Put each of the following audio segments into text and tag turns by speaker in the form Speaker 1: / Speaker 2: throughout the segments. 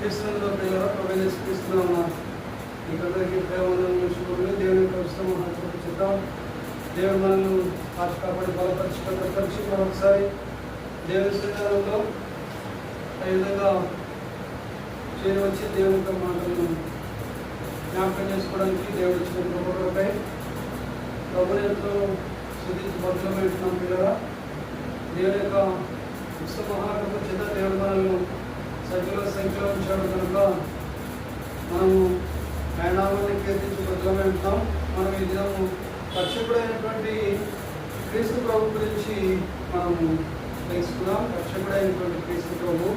Speaker 1: క్రీస్తులో పిల్లలు ప్రవేశిస్తున్నా ఉన్నారు. మీకందరికీ ప్రేమను శుభములు. దేవుని యొక్క ఉత్సవం చేద్దాం. దేవుడు మనల్ని కాపాడి బలపరిచి మరొకసారి దేవుని శ్రీకారంలో ఆ విధంగా చేయవచ్చి దేవుని యొక్క మాటలను జ్ఞాపకం చేసుకోవడానికి దేవుడు ఇచ్చిన కృపపై ప్రభుని ఎంతో శుద్ధించి బదులమైతున్నాం పిల్లరా. దేవుని యొక్క ఉత్సవ మహాకృప చేత దేవుడు మనల్ని సంఖ్యలో ఉంచాడు కనుక మనము ఆయన నామాన్ని కీర్తించి బదులమై ఉంటాం. మనం ఈ దినము రక్షకుడైనటువంటి క్రీస్తు ప్రభు గురించి మనము తెలుసుకున్నాం. రక్షకుడైనటువంటి క్రీస్తు ప్రభు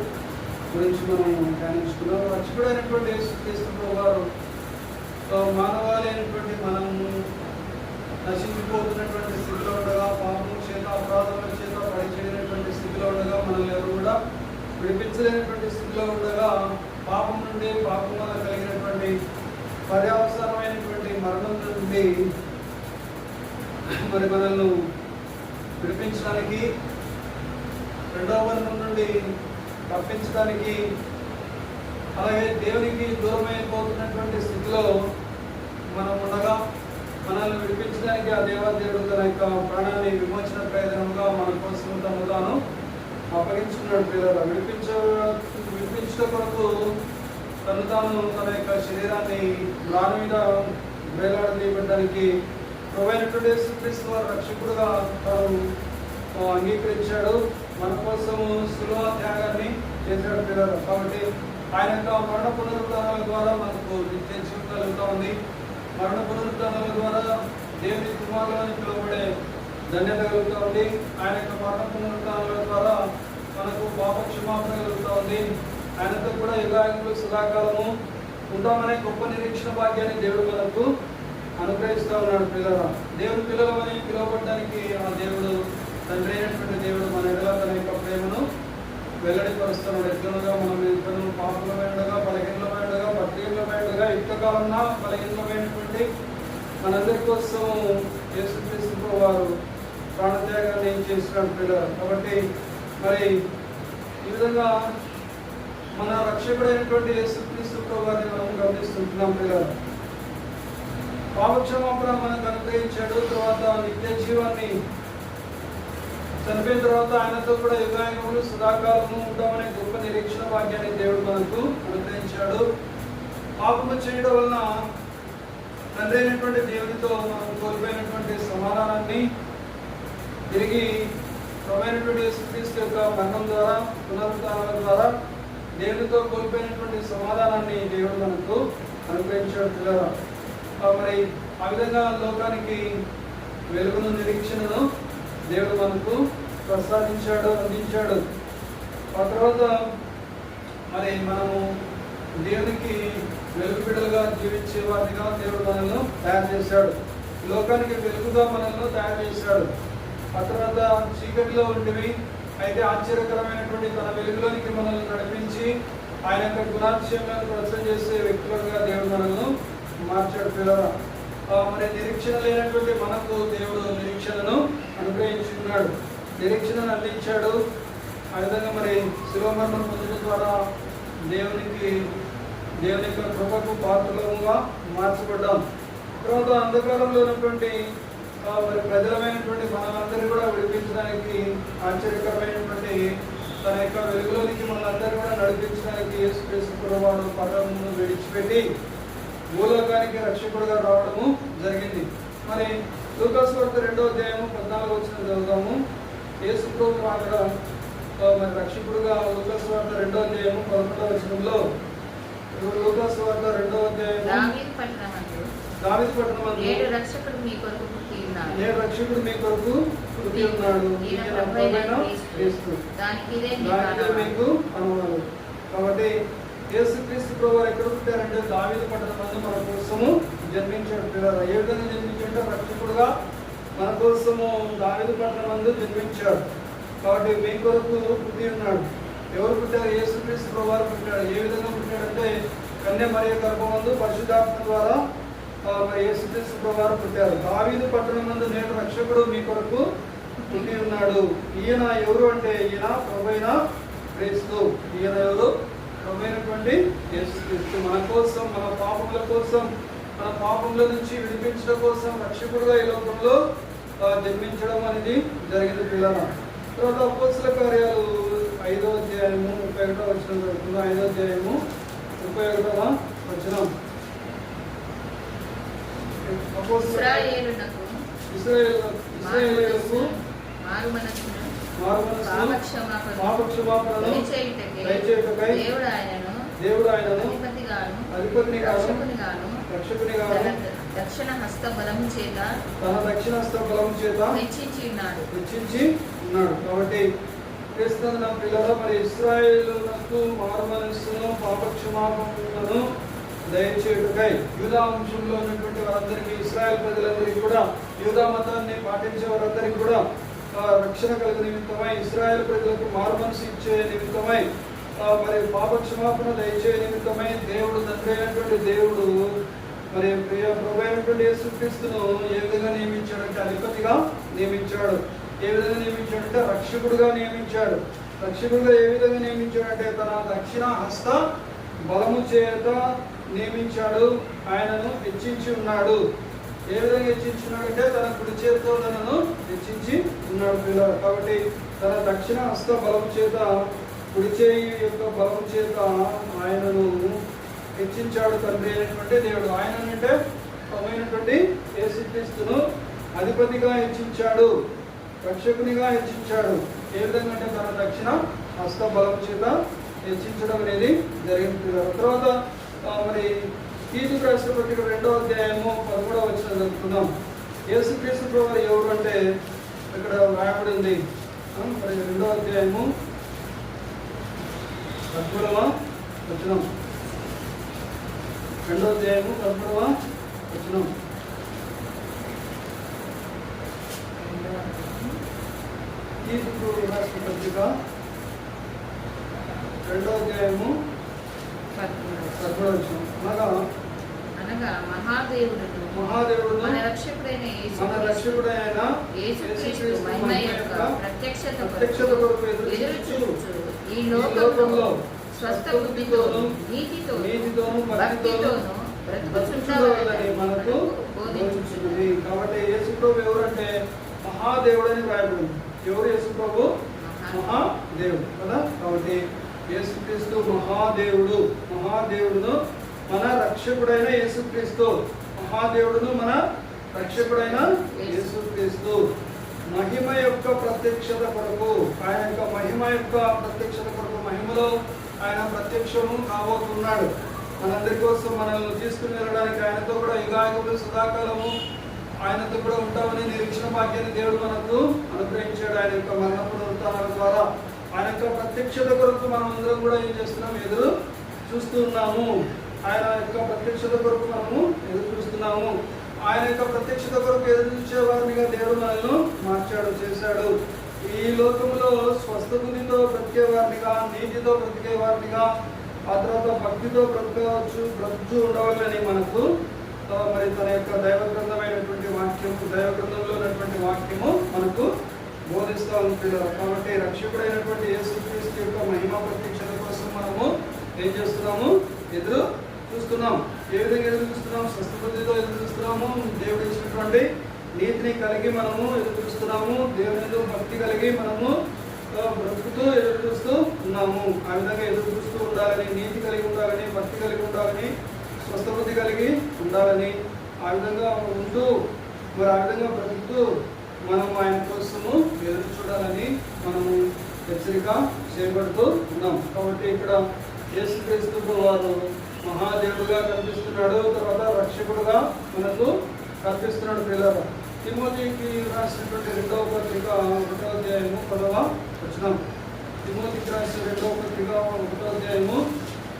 Speaker 1: గురించి మనం ధ్యానించుకున్నాం. రక్షకుడైనటువంటి క్రీస్తు ప్రభు గారు మానవాళి అయినటువంటి మనము నశించిపోతున్నటువంటి స్థితిలో ఉండగా, పాపం చేత అపరాధముల చేత పడిచేయనటువంటి స్థితిలో ఉండగా, మనల్ని ఎవరు కూడా విడిపించలేనటువంటి స్థితిలో ఉండగా, పాపం నుండి పాపం వల్ల కలిగినటువంటి పర్యావసరమైనటువంటి మరణం నుండి మరి మనల్ని విడిపించడానికి, రెండవ మరణం నుండి తప్పించడానికి, అలాగే దేవునికి దూరమైపోతున్నటువంటి స్థితిలో మనం ఉండగా మనల్ని విడిపించడానికి ఆ దేవాదేవుడు తన యొక్క ప్రాణాన్ని విమోచన ప్రయోజనంగా మన కోసం తను తాను అప్పగించుకున్నాడు. పిల్లలు విడిపించడం కొరకు తను తాను తన యొక్క శరీరాన్ని రాని మీద వేలాడదీయడానికి ప్రభువైనటువంటి యేసుక్రీస్తు వారు రక్షకుడుగా తాను అంగీకరించాడు. మన కోసము సులువ త్యాగాన్ని చేశాడు పిల్లలు. కాబట్టి ఆయన యొక్క మరణ పునరుద్ధానాల ద్వారా మనకు నిత్య జీవితం కలుగుతూ ఉంది. మరణ పునరుద్ధానాల ద్వారా దేవుని కుమారులని పిలువబడే ధన్యత కలుగుతూ ఉంది. ఆయన యొక్క మరణ పునరుద్ధానాల ద్వారా మనకు పాప క్షమాపణ కలుగుతూ ఉంది. ఆయనతో కూడా యుగాయుగులు సదాకాలము ఉంటామనే గొప్ప నిరీక్షణ భాగ్యాన్ని దేవుడు మనకు అనుగ్రహిస్తూ ఉన్నాడు. పిల్లల దేవుని పిల్లలమని పిలువబడడానికి ఆ దేవుడు తండ్రి అయినటువంటి దేవుడు మన ఎడల తన యొక్క ప్రేమను వెల్లడిపరుస్తున్నాడు. ఎట్లనగా మనం ఇతను పాపలమైనగా, బలహీనమైనగా, భక్తిహీనమైనగా, యుక్తకాలన్నా బలహీనమైనటువంటి మనందరి కోసం యేసుక్రీస్తు వారు ప్రాణత్యాగాన్ని చేసినాడు పిల్లలు. కాబట్టి మరి ఈ విధంగా మన రక్షకుడైనటువంటి యేసుక్రీస్తు వారిని మనం గమనిస్తుంటున్నాం పిల్లలు. పాపక్షమాపణ మనకు అనుగ్రహించాడు. తర్వాత నిత్య జీవాన్ని చనిపోయిన తర్వాత ఆయనతో కూడా యుగాయుగములు సదాకాలము ఉంటామనే గొప్ప నిరీక్షణ భాగ్యాన్ని దేవుడు మనకు అనుగ్రహించాడు. పాపము చేయడం వలన తండ్రి అయినటువంటి దేవునితో మనం కోల్పోయినటువంటి సమాధానాన్ని తిరిగి ప్రభువైనటువంటి యేసుక్రీస్తు యొక్క మరణం ద్వారా, పునరుద్ధానాల ద్వారా దేవునితో కోల్పోయినటువంటి సమాధానాన్ని దేవుడు మనకు అనుగ్రహించాడు పిల్లరా. మరి ఆ విధంగా లోకానికి వెలుగును, నిరీక్షణను దేవుడు మనకు ప్రసాదించాడు, అందించాడు. ఆ తర్వాత మరి మనము దేవునికి వెలుగు బిడ్డలుగా జీవించే వారిగా దేవుడు మనల్ని తయారు చేశాడు. లోకానికి వెలుగుగా మనల్ని తయారు చేశాడు. ఆ తర్వాత చీకటిలో ఉండివి అయితే ఆశ్చర్యకరమైనటువంటి తన వెలుగులోనికి మనల్ని నడిపించి ఆయన యొక్క గుణాతిశయాలను ప్రచురం చేసే వ్యక్తులుగా దేవుడు మనల్ని మార్చాడు పిల్లరా. మరి నిరీక్షణ లేనటువంటి మనకు దేవుడు నిరీక్షణను అనుగ్రహించుకున్నాడు, నిరీక్షణను అందించాడు. ఆ విధంగా మరి శిలువ మరణం పొందడం ద్వారా దేవుని యొక్క కృపకు పాత్రలుగా మార్చబడ్డాం. తర్వాత అంధకారంలో ఉన్నటువంటి మరి ప్రజలమైనటువంటి మనందరినీ కూడా విడిపించడానికి, ఆశ్చర్యకరమైనటువంటి తన యొక్క వెలుగులోనికి మనందరినీ కూడా నడిపించడానికి యేసుక్రీస్తు ప్రభువారు పరమును విడిచిపెట్టి భూలోకానికి రక్షకుడుగా రావడము జరిగింది. మరి లూకాసు వార్త 2వ అధ్యాయము 14వ వచనం చదువుతాము. యేసు ప్రభు అక్కడ మరి రక్షకుడుగా లూకాసు వార్త 2వ అధ్యాయము 11వ వచనంలో, లూకాసు వార్త 2వ అధ్యాయము దావీదు పట్టణమందు నేడు రక్షకుడు మీ కొరకు పుట్టి ఉన్నాడు, క్రీస్తు. దానికిదే మీకు అనుమానం. కాబట్టి యేసుక్రీస్తు ప్రభువారు ఎక్కడ పుట్టారంటే దావీదు పట్టణమందు మన కోసము జన్మించాడు పిల్లలు. ఏ విధంగా జన్మించాడంటే రక్షకుడుగా మన కోసము దావీదు పట్టణమందు జన్మించాడు. కాబట్టి మీ కొరకు పుట్టి ఉన్నాడు. ఎవరు పుట్టారు? యేసుక్రీస్తు ప్రభువారు పుట్టాడు. ఏ విధంగా పుట్టాడంటే కన్య మరియ గర్భమందు పరిశుద్ధాత్మ ద్వారా యేసుక్రీస్తు ప్రభువారు పుట్టారు. దావీదు పట్టణమందు నేడు రక్షకుడు మీ కొరకు పుట్టి ఉన్నాడు. ఈయన ఎవరు అంటే ఈయన ప్రభువైన క్రీస్తు. ఈయన ఎవరు? ప్రభువైనటువంటి యేసుక్రీస్తు మన కోసం, మన పాపముల కోసం, మన పాపముల నుంచి విడిపించడం కోసం రక్షకుడుగా ఈ లోకంలో జన్మించడం అనేది జరిగింది పిల్లల. తర్వాత అపోస్తల కార్యాలు 5వ అధ్యాయము 31వ వచనం జరుగుతుంది. 5వ అధ్యాయము 31వ వచనం. ఇశ్రాయేలునకు పాపక్షమాపణను దయచేయుటకై దేవుడు ఆయనను అధిపతినిగాను రక్షకునిగాను
Speaker 2: దక్షిణ హస్త బలము చేత హెచ్చించి
Speaker 1: ఉన్నాడు. కాబట్టి క్రీస్తునందు నా పిల్లల, మరి ఇశ్రాయేలునకు మారుమనస్సును పాపక్షమాపణను దయచేయుటకై యూదా వంశంలో ఉన్నటువంటి వారందరికీ, ఇశ్రాయేల్ ప్రజలందరికీ కూడా, యూదా మతాన్ని పాటించే వారందరికీ కూడా రక్షణ కలిగిన నిమిత్తమై, ఇశ్రాయేల్ ప్రజలకు మారుమనసు ఇచ్చే నిమిత్తమై, మరి పాపక్షమాపణ దయచే నిమిత్తమై దేవుడు, తండ్రి అయినటువంటి దేవుడు మరి ప్రియ ప్రభు అయినటువంటి యేసుక్రీస్తును ఏ విధంగా నియమించాడంటే అధిపతిగా నియమించాడు. ఏ విధంగా నియమించాడంటే రక్షకుడుగా నియమించాడు. రక్షకుడుగా ఏ విధంగా నియమించాడంటే తన దక్షిణ హస్త బలము చేత నియమించాడు. ఆయనను హెచ్చించి ఉన్నాడు. ఏ విధంగా హెచ్చించున్నాడంటే తన కుడి చేతితో తనను హెచ్చించి ఉన్నాడు పిల్లలు. కాబట్టి తన దక్షిణ హస్త బలము చేత, కుడి చేయి యొక్క బలము చేత ఆయనను హెచ్చించాడు తండ్రి అయినటువంటి దేవుడు. ఆయన అంటే ప్రభువైనటువంటి యేసుక్రీస్తును అధిపతిగా హెచ్చించాడు, రక్షకునిగా హెచ్చించాడు. ఏ విధంగా అంటే తన దక్షిణ హస్త బలం చేత హెచ్చించడం అనేది జరిగింది. తర్వాత మరి తీతుకు రాసిన పత్రిక 2వ అధ్యాయము 13వ వచనం చదువుకుందాం. యేసుక్రీస్తు ప్రభువు ఎవరు అంటే ఇక్కడ రాయబడి ఉంది. మరి 2వ అధ్యాయము 13వ వచనం. 2వ అధ్యాయము 13వ వచనం. తీతుకు రాసిన పత్రిక 2వ అధ్యాయము 13వ వచనం.
Speaker 2: అనగా మహాదేవుడు మన రక్షకుడైన యేసుక్రీస్తు మహిమ యొక్క ప్రత్యక్షత కొరకు ఎదురుచూచు ఈ లోకంలో స్వస్థ బుద్ధితోను నీతితోను భక్తితోను బ్రతుకుచుండవలెనని మనకు బోధించుచున్నది.
Speaker 1: కాబట్టి యేసు ప్రభు ఎవరంటే మహాదేవుడు అని రాయబడింది. ఎవరు యేసు ప్రభు? మహాదేవుడు కదా. కాబట్టి యేసుక్రీస్తు మహాదేవుడు. మహాదేవుడును మన రక్షకుడైన యేసుక్రీస్తు. మహాదేవుడును మన రక్షకుడైన యేసుక్రీస్తు మహిమ యొక్క ప్రత్యక్షత కొరకు, ఆయన యొక్క మహిమ యొక్క ప్రత్యక్షత కొరకు, మహిమలో ఆయన ప్రత్యక్షము కాబోతున్నాడు. మనందరి కోసం మనల్ని తీసుకుని వెళ్ళడానికి ఆయనతో కూడా యుగాయుగములు సదాకాలము ఆయనతో కూడా ఉంటామని నిరీక్షణ భాగ్యాన్ని దేవుడు మనకు అనుగ్రహించాడు. ఆయన యొక్క మరణ పునరుత్థానాల ద్వారా ఆయన యొక్క ప్రత్యక్షత కొరకు మనం అందరం కూడా ఏం చేస్తున్నాం? ఎదురు చూస్తూ ఉన్నాము. ఆయన యొక్క ప్రత్యక్షత కొరకు మనము ఎదురు చూస్తున్నాము. ఆయన యొక్క ప్రత్యక్షత కొరకు ఎదురు చూసేవారినిగా దేవుడు మనల్ని మార్చాడు, చేశాడు. ఈ లోకంలో స్వస్థ బుద్ధితో బ్రతికేవారినిగా, నీతితో బ్రతికేవారినిగా, ఆ తర్వాత భక్తితో బ్రతుకుతూ ఉండవాలని మనకు మరి తన యొక్క దైవ గ్రంథమైనటువంటి వాక్యము, దైవ గ్రంథంలో ఉన్నటువంటి వాక్యము మనకు బోధిస్తూ ఉంటుంది. కాబట్టి రక్షకుడైనటువంటి యేసుక్రీస్తు యొక్క మహిమ ప్రత్యక్షత కోసం మనము ఏం చేస్తున్నాము? ఎదురు చూస్తున్నాం. ఏ విధంగా ఎదురు చూస్తున్నాము? స్వస్థ బుద్ధితో ఎదురు చూస్తున్నాము. దేవుడు ఇచ్చినటువంటి నీతిని కలిగి మనము ఎదురు చూస్తున్నాము. దేవునితో భక్తి కలిగి మనము బ్రతుకుతూ ఎదురు చూస్తూ ఉన్నాము. ఆ విధంగా ఎదురు చూస్తూ ఉండాలని, నీతి కలిగి ఉండాలని, భక్తి కలిగి ఉండాలని, స్వస్థ బుద్ధి కలిగి ఉండాలని, ఆ విధంగా ఉంటూ మరి ఆ విధంగా బ్రతుకుతూ మనం ఆయన కోసము ఎదురు చూడాలని మనము హెచ్చరిక చేయబడుతూ ఉన్నాం. కాబట్టి ఇక్కడ యేసుక్రీస్తు వారు మహాదేవుడుగా కనిపిస్తున్నాడు, తర్వాత రక్షకుడుగా మనకు కనిపిస్తున్నాడు. పిల్లలు తిమోతికి రాసినటువంటి 2వ పత్రిక 1వ అధ్యాయము 10వ వచనం. తిమోతికి రాసిన 2వ పత్రిక 1వ అధ్యాయము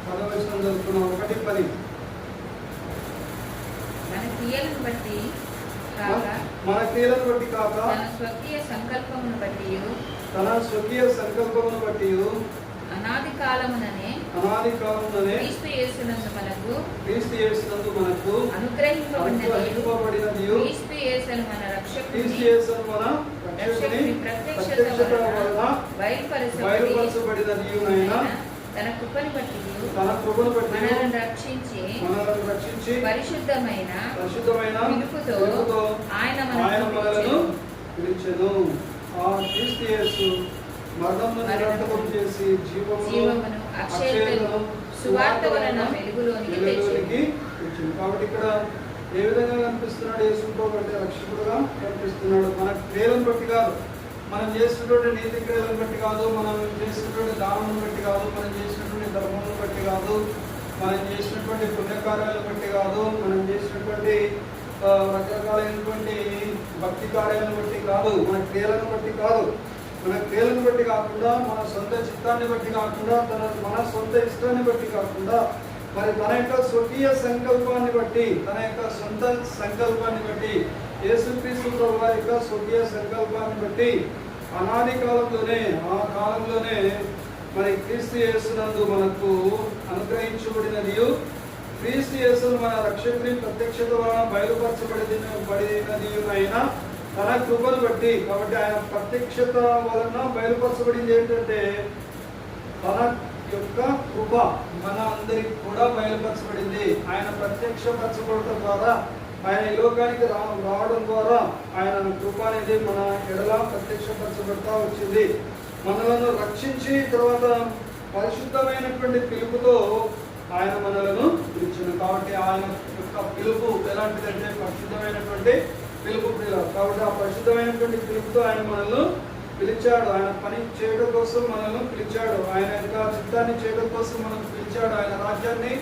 Speaker 1: 10వ వచనం చదువుతున్నాం. 1:10.
Speaker 2: మన క్రియలను బట్టి కాక తన స్వకీయ సంకల్పమును బట్టి అనాది కాలముననే క్రీస్తు యేసునందు మనకు అనుగ్రహింపబడినది క్రీస్తు యేసును మన రక్షకుని ప్రత్యక్షత వలన బయలుపరచబడినది తన కృపను బట్టి మనలను రక్షించి పరిశుద్ధమైన పిలుపుతో ఆయన మనలను
Speaker 1: పిలిచెను. ఆ క్రీస్తు యేసు మరణమును నిరర్థకం చేసి జీవమును అక్షయతను
Speaker 2: సువార్త వలన వెలుగులోనికి తెచ్చెను.
Speaker 1: కాబట్టి ఇక్కడ ఏ విధంగా కనిపిస్తున్నాడు? యేసుతో బట్టి రక్షకుడుగా కనిపిస్తున్నాడు. మన క్రియలను బట్టి కాదు, మనం చేసినటువంటి నీతి క్రియలను బట్టి కాదు, మనం చేసినటువంటి దానం బట్టి కాదు, మనం చేసినటువంటి ధర్మం బట్టి కాదు, మనం చేసినటువంటి పుణ్యకార్యాలను బట్టి కాదు, మనం చేసినటువంటి రకరకాలైనటువంటి భక్తి కార్యాలను బట్టి కాదు, మన క్రియలను బట్టి కాదు. మన క్రియలను బట్టి కాకుండా, మన సొంత చిత్తాన్ని బట్టి కాకుండా, మన సొంత ఇష్టాన్ని బట్టి కాకుండా, మరి తన యొక్క స్వకీయ సంకల్పాన్ని బట్టి, తన యొక్క సొంత సంకల్పాన్ని బట్టి, యేసుక్రీస్తు ప్రభువు వారి యొక్క స్వకీయ సంకల్పాన్ని బట్టి అనాది కాలంలోనే, ఆ కాలంలోనే మరి క్రీస్తు యేసునందు మనకు అనుగ్రహించబడినది, క్రీస్తు యేసును మన రక్షకుని ప్రత్యక్షత వలన బయలుపరచబడినది అయినా తన కృపను బట్టి. కాబట్టి ఆయన ప్రత్యక్షత వలన బయలుపరచబడింది ఏంటంటే తన యొక్క కృప మన అందరికి కూడా బయలుపరచబడింది. ఆయన ప్రత్యక్షపరచబడటం ద్వారా, ఆయన ఈ లోకానికి రావడం ద్వారా ఆయన కృప అనేది మన ఎడల ప్రత్యక్షపరచబడతా వచ్చింది. మనలను రక్షించి తర్వాత పరిశుద్ధమైనటువంటి పిలుపుతో ఆయన మనలను పిలిచాడు. కాబట్టి ఆయన యొక్క పిలుపు ఎలాంటిదంటే పరిశుద్ధమైనటువంటి పిలుపు. కాబట్టి ఆ పరిశుద్ధమైనటువంటి పిలుపుతో ఆయన మనల్ని పిలిచాడు. ఆయన పని చేయడం కోసం మనల్ని పిలిచాడు. ఆయన యొక్క చిత్తాన్ని చేయడం కోసం మనం పిలిచాడు. ఆయన రాజ్యాన్ని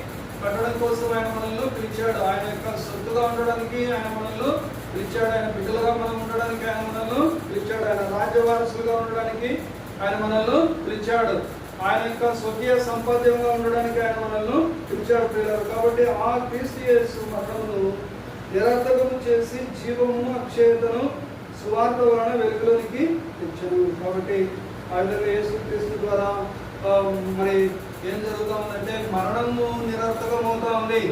Speaker 1: కట్టడం కోసం ఆయన మనల్ని పిలిచాడు. ఆయన యొక్క సొత్తుగా ఉండడానికి ఆయన మనల్ని పిలిచాడు. ఆయన బిడ్డలుగా మనం ఉండడానికి ఆయన మనల్ని పిలిచాడు. ఆయన రాజ్య వారసులుగా ఉండడానికి ఆయన మనల్ని పిలిచాడు. ఆయన యొక్క స్వకీయ సంపాద్యంగా ఉండడానికి ఆయన మనల్ని పిలిచాడు పిల్లలు. కాబట్టి ఆ క్రీస్తు యేసు మరణమును నిరర్థకము చేసి జీవము అక్షయతను సువార్త వలన వెలుగులోనికి తెచ్చాను. కాబట్టి ఆ విధంగా యేసుక్రీస్తు ద్వారా మరి ఏం జరుగుతా ఉందంటే మరణము నిరర్థకం అవుతా ఉంది.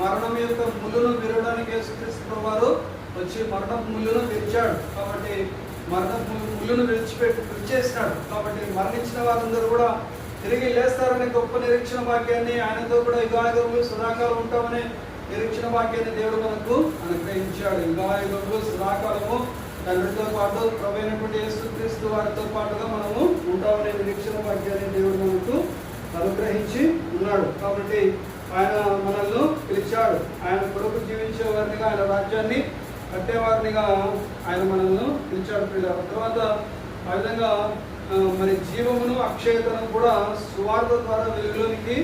Speaker 1: మరణం యొక్క ముళ్ళును విరవడానికి యేసుక్రీస్తు వారు వచ్చి మరణం ముళ్ళును విరిచాడు. కాబట్టి మరణం ముళ్ళును విరిచేసినాడు. కాబట్టి మరణించిన వారందరూ కూడా తిరిగి లేస్తారనే గొప్ప నిరీక్షణ వాక్యాన్ని, ఆయనతో కూడా యుగాయుగములు సదాకాలం ఉంటామనే నిరీక్షణ వాక్యాన్ని దేవుడు మనకు అనుగ్రహించాడు. యుగాయుగములు సదాకాలము తండ్రితో పాటు ప్రభువైనటువంటి యేసుక్రీస్తు వారితో పాటుగా మనము ఉంటామనే నిరీక్షణ వాక్యాన్ని దేవుడు మనకు అనుగ్రహించి ఉన్నాడు. కాబట్టి ఆయన మనల్ని పిలిచాడు. ఆయన కొరకు జీవించే వారినిగా, ఆయన రాజ్యాన్ని కట్టేవారినిగా ఆయన మనల్ని పిలిచాడు పిల్లలు. తర్వాత ఆ విధంగా మరి జీవమును అక్షయతను కూడా సువార్త ద్వారా వెలుగులోనికి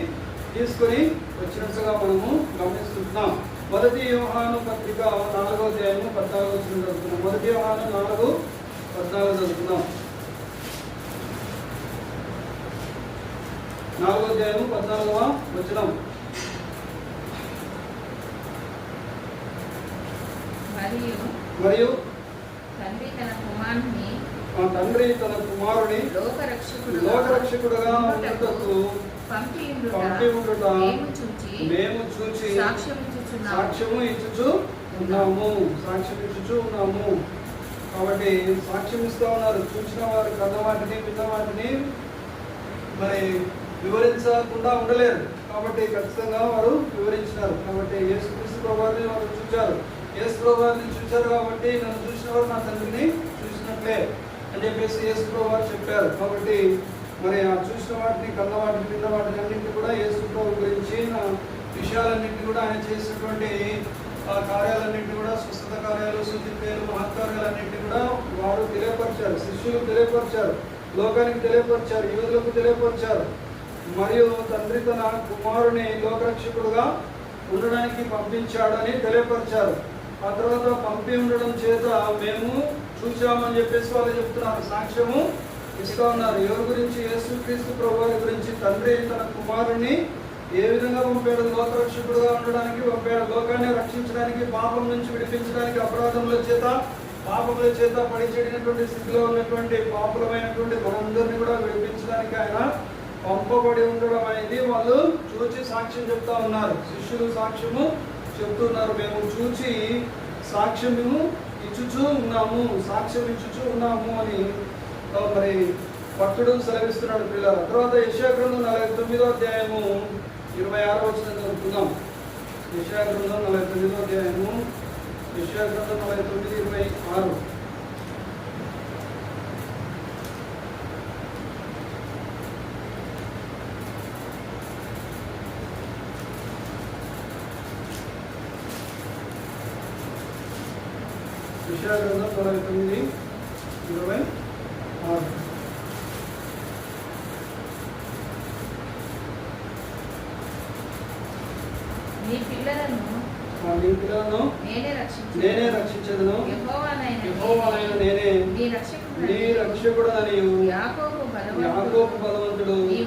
Speaker 1: తీసుకొని వచ్చినట్టుగా మనము గమనిస్తున్నాం. 1 యోహాను పత్రిక 4వ అధ్యాయము 14వ వచనం చదువుతున్నాం. 1 యోహాను 4:14 చదువుతున్నాం. 4వ అధ్యాయము 14వ వచనం. మరియు
Speaker 2: తండ్రి తన కుమారుని
Speaker 1: లోకరక్షకుడుగా ఉండుటకు పంపి ఉండుట మేము చూచి సాక్ష్యము ఇచ్చుచు ఉన్నాము. కాబట్టి సాక్ష్యం ఇస్తా ఉన్నారు. చూసిన వారు కన్న వాటిని, విన్న వాటిని మరి వివరించకుండా ఉండలేరు. కాబట్టి ఖచ్చితంగా వారు వివరించినారు. కాబట్టి యేసుక్రీస్తు ప్రభువుని వారు చూచారు. యేసు ప్రభువుని చూచారు కాబట్టి నన్ను చూసిన వారు నా తండ్రిని చూసినట్లే అని చెప్పేసి యేసు ప్రభువు చెప్పారు. కాబట్టి మరి ఆ చూసిన వాటిని, కన్న వాటిని, విన్న వాటిని అన్నింటినీ కూడా యేసు ప్రభు గురించి విషయాలన్నింటినీ కూడా ఆయన చేసినటువంటి కార్యాలన్నింటినీ కూడా, స్వస్థత కార్యాలు, సూచిక్రియలు, మహత్కార్యాలన్నింటినీ కూడా వారు తెలియపరిచారు. శిష్యులు తెలియపరిచారు, లోకానికి తెలియపరిచారు, యూదులకు తెలియపరిచారు. మరియు తండ్రి తన కుమారుని లోకరక్షకుడుగా ఉండడానికి పంపించాడని తెలియపరిచారు. ఆ తర్వాత పంపి ఉండడం చేత మేము చూసామని చెప్పేసి వాళ్ళు చెప్తున్నారు, సాక్ష్యము ఇస్తూ ఉన్నారు. ఎవరి గురించి? యేసుక్రీస్తు ప్రభువు గురించి. తండ్రి తన కుమారుని ఏ విధంగా పంపాడు? లోకరక్షకుడుగా ఉండడానికి పంపాడు. లోకాన్ని రక్షించడానికి, పాపం నుంచి విడిపించడానికి, అపరాధముల చేత, పాపముల చేత పడిచెడినటువంటి స్థితిలో ఉన్నటువంటి పాపులమైనటువంటి మనందరినీ కూడా విడిపించడానికి ఆయన పంపబడి ఉండడం అనేది వాళ్ళు చూచి సాక్ష్యం చెప్తా ఉన్నారు. శిష్యులు సాక్ష్యము చెప్తున్నారు, మేము చూచి సాక్ష్యం ఇచ్చుచూ ఉన్నాము అని మరి భక్తుడు సెలవిస్తున్నాడు పిల్లల. తర్వాత యెషయా గ్రంథం 49వ అధ్యాయము 26వ వచనం చదువుకుందాం. యెషయా గ్రంథం 49వ అధ్యాయము, యెషయా గ్రంథం 49:26. యెషయా గ్రంథం 49:26.
Speaker 2: నీ పిల్లలను నేనే
Speaker 1: రక్షించదును, యెహోవానైన నేనే నీ రక్షకుడనియు, యాకోబు బలవంతుడు, నీ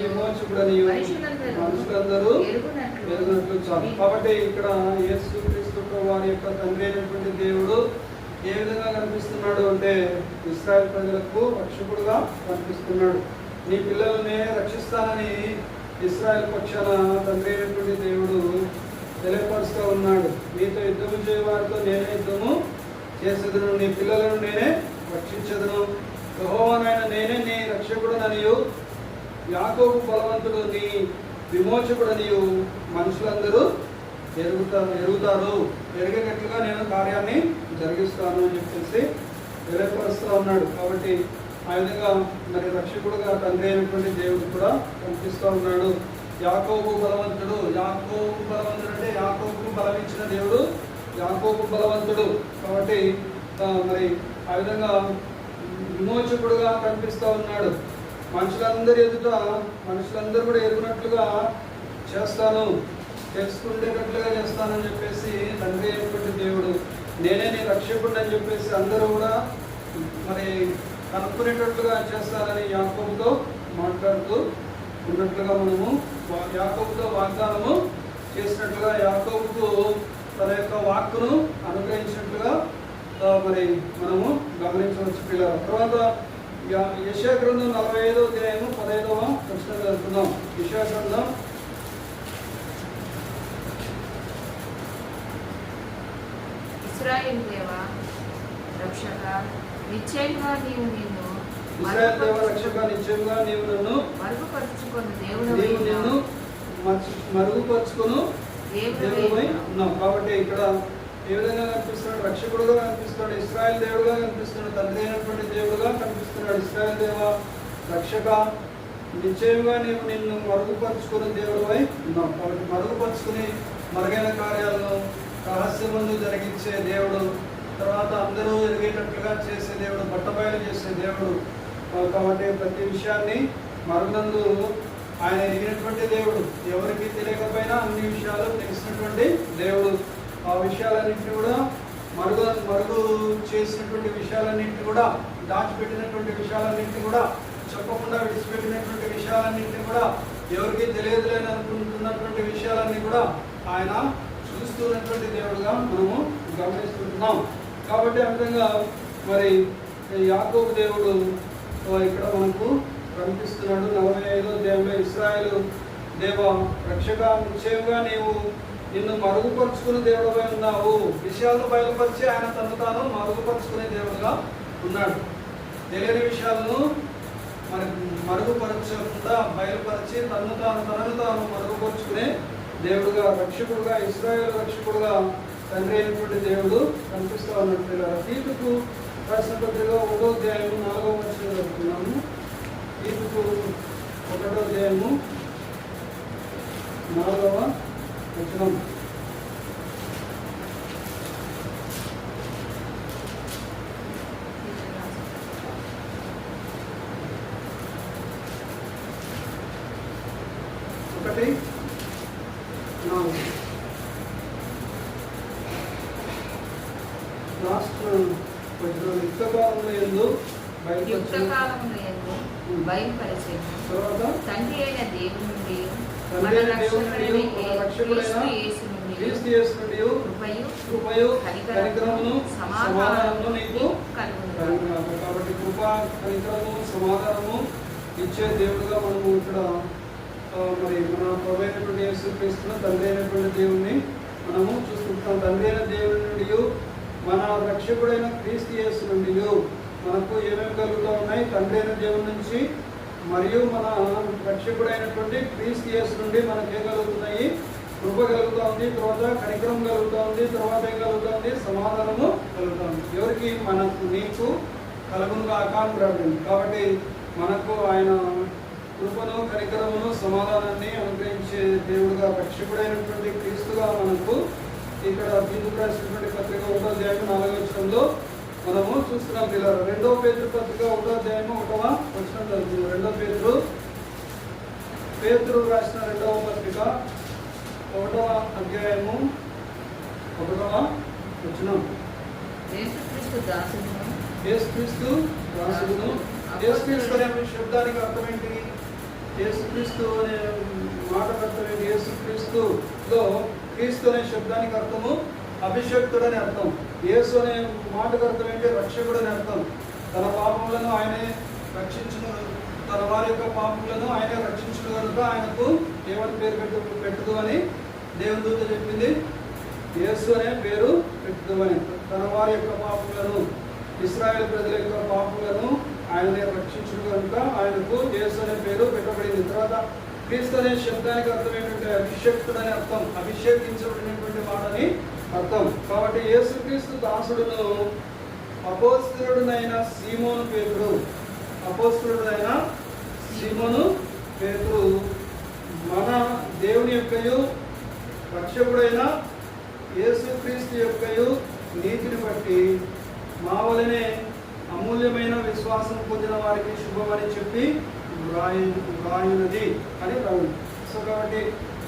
Speaker 1: విమోచకుడనియు మనుషులందరూ ఎరుగునట్లు చాలు. కాబట్టి ఇక్కడ యేసుక్రీస్తు వారి యొక్క తండ్రి అయినటువంటి దేవుడు ఏ విధంగా కనిపిస్తున్నాడు అంటే ఇశ్రాయేలు ప్రజలకు రక్షకుడుగా కనిపిస్తున్నాడు. నీ పిల్లల్ని రక్షిస్తానని ఇశ్రాయేలు పక్షాన తండ్రి అయినటువంటి దేవుడు తెలియపరుస్తూ ఉన్నాడు. నీతో యుద్ధము చేయవారితో నేనే యుద్ధము చేసేదను, నీ పిల్లలను నేనే రక్షించదును, యెహోవానైన నేనే నీ రక్షకుడనియు, యాకోబు బలవంతుడు నీ విమోచకుడనియు మనుషులందరూ ఎరుగుతారు, ఎరిగేటట్లుగా నేను కార్యాన్ని జరిగిస్తాను అని చెప్పేసి తెలియపరుస్తూ ఉన్నాడు. కాబట్టి ఆ విధంగా మరి రక్షకుడుగా తండ్రి అయినటువంటి దేవుడు కూడా కనిపిస్తూ ఉన్నాడు. యాకోబు బలవంతుడు అంటే యాకోబుకు బలం ఇచ్చిన దేవుడు యాకోబు బలవంతుడు. కాబట్టి మరి ఆ విధంగా విమోచకుడుగా కనిపిస్తూ ఉన్నాడు. మనుషులందరూ మనుషులందరూ కూడా ఎరుగునట్లుగా చేస్తాను, తెలుసుకునేటట్లుగా చేస్తానని చెప్పేసి తండ్రి అయినటువంటి దేవుడు నేనే నీ రక్షకుడు అని చెప్పేసి అందరూ కూడా మరి కనుక్కునేటట్లుగా చేస్తారని యాకోబుతో మాట్లాడుతూ ఉన్నట్లుగా మనము యాకోబుతో వాగ్దానము చేసినట్లుగా యాకోబుకు తన యొక్క వాక్కును అనుగ్రహించినట్లుగా మరి మనము గమనించవచ్చు పిల్లల. తర్వాత యెషయా గ్రంథం 45వ అధ్యాయము 15వ వచనం చదువుకుందాం. యెషయా గ్రంథం
Speaker 2: ఇశ్రాయేలు దేవా రక్షక నిశ్చయంగా నీవు నిన్ను
Speaker 1: నన్ను
Speaker 2: మరుగుపరుచుకున్న
Speaker 1: మరుగుపరుచుకును దేవుడై ఉన్నాం. కాబట్టి ఇక్కడ ఏ విధంగా కనిపిస్తున్నాడు? రక్షకుడుగా కనిపిస్తున్నాడు, ఇశ్రాయేలు దేవుడుగా కనిపిస్తున్నాడు, తండ్రి అయినటువంటి దేవుడుగా కనిపిస్తున్నాడు. ఇశ్రాయేలు దేవ రక్షక నిశ్చయంగా నీవు నిన్ను మరుగుపరుచుకుని దేవుడువై ఉన్నాం. కాబట్టి మరుగుపరుచుకుని మరుగైన కార్యాలను రహస్యమందు జరిగించే దేవుడు, తర్వాత అందరూ ఎరిగేటట్లుగా చేసే దేవుడు, బట్టబయలు చేసే దేవుడు. కాబట్టి ప్రతి విషయాన్ని మరుగునందు ఆయన ఎరిగినటువంటి దేవుడు, ఎవరికి తెలియకపోయినా అన్ని విషయాలు తెలిసినటువంటి దేవుడు. ఆ విషయాలన్నింటినీ కూడా మరుగు చేసినటువంటి విషయాలన్నింటినీ కూడా, దాచిపెట్టినటువంటి విషయాలన్నింటినీ కూడా, చెప్పకుండా విడిచిపెట్టినటువంటి విషయాలన్నింటినీ కూడా, ఎవరికి తెలియదులేని అనుకుంటున్నటువంటి విషయాలన్నీ కూడా ఆయన చూస్తున్నటువంటి దేవుడుగా మనము గమనిస్తున్నాం. కాబట్టి ఆ విధంగా మరి యాకోబు దేవుడు ఇక్కడ మనకు కనిపిస్తున్నాడు. 45వ అధ్యాయంలో ఇశ్రాయేలు దేవ రక్షక నిశ్చయంగా నీవు నిన్ను మరుగుపరుచుకునే దేవుడుగా ఉన్నావు. విషయాలను బయలుపరిచి ఆయన తను తాను మరుగుపరుచుకునే దేవుడుగా ఉన్నాడు. తెలియని విషయాలను మరి మరుగుపరచకుండా బయలుపరిచి తనను తాను మరుగుపరుచుకునే దేవుడుగా, రక్షకుడుగా, ఇశ్రాయేలు రక్షకుడుగా తండ్రి అయినటువంటి దేవుడు కనిపిస్తూ ఉన్నట్టు. తీతుకు రాసిన పత్రిక 1వ అధ్యాయము 4వ వచనం చదువుతున్నాము. తీతుకు 1వ అధ్యాయము 4వ వచనం.
Speaker 2: తండ్రి అయిన దేవుని నుండి
Speaker 1: కృపయు కనికరమును సమాధానమును నీకు కలుగును. కాబట్టి కృప కనికరము సమాధానము ఇచ్చే దేవుడుగా మనము ఇక్కడ మరి మన ప్రభు అయినటువంటి యేసుక్రీస్తును తండ్రి అయినటువంటి దేవుణ్ణి మనము చూసుకుంటాం. తండ్రి అయిన దేవుని నుండి మన రక్షకుడైన క్రీస్తు యేసు నుండి మనకు ఏమేమి కలుగుతూ ఉన్నాయి? తండ్రి అయిన దేవుని నుంచి మరియు మన రక్షకుడైనటువంటి క్రీస్తు యేసు నుండి మనకు ఏం కలుగుతున్నాయి? కృప కలుగుతూ ఉంది, తర్వాత కనికరం కలుగుతూ ఉంది, తర్వాత ఏం కలుగుతూ ఉంది? సమాధానము కలుగుతూ ఉంది. ఎవరికి? మనకు, నీకు కలుగునుగా ఆకాంక్షించింది. కాబట్టి మనకు ఆయన కృపను, కనికరమును, సమాధానాన్ని అనుగ్రహించే దేవుడుగా, రక్షకుడైనటువంటి క్రీస్తుగా మనకు ఇక్కడ తీర్పు రాసినటువంటి పత్రిక 1వ అధ్యాయం 4వ వచనంలో మనము చూస్తున్నాం. పిల్లలు 2వ పేతురు పత్రిక 1వ అధ్యాయం 1వ వచనం చదువుతుంది. 2వ పేతురు రాసిన 2వ పత్రిక 1వ అధ్యాయము 1వ వచనం.
Speaker 2: యేసుక్రీస్తు దాసుడును,
Speaker 1: యేసుక్రీస్తు దాసుడును. యేసుక్రీస్తు అనే శబ్దానికి అర్థం ఏంటి? యేసుక్రీస్తు అనే మాటకు అర్థం ఏంటి? యేసుక్రీస్తులో క్రీస్తు అనే శబ్దానికి అర్థము అభిషక్తుడు అని అర్థం. యేసు అనే మాటకు అర్థం ఏంటి? రక్షకుడు అని అర్థం. తన పాపములను ఆయనే రక్షించును, తన వారి యొక్క పాపములను ఆయనే రక్షించును కనుక ఆయనకు ఏమని పేరు పెట్టుదు అని దేవుని దూత చెప్పింది. యేసు అనే పేరు పెట్టుదు అని. తన వారి యొక్క పాపములను, ఇశ్రాయేలు ప్రజల యొక్క పాపములను ఆయననే రక్షించును కనుక ఆయనకు యేసు అనే పేరు పెట్టబడింది. తర్వాత క్రీస్తు అనే శబ్దానికి అర్థం ఏంటంటే అభిషేక్తుడు అని అర్థం. అభిషేకించబడినటువంటి మాటని అర్థం. కాబట్టి యేసుక్రీస్తు దాసుడును, అపోస్తలుడైన సీమోను పేతురు, అపోస్తలుడైన సీమోను పేతురు మన దేవుని యొక్కయు రక్షకుడైన యేసుక్రీస్తు యొక్కయు నీతిని బట్టి మా వలనే అమూల్యమైన విశ్వాసం పొందిన వారికి శుభమని చెప్పి వ్రాయినది అని రావు. సో కాబట్టి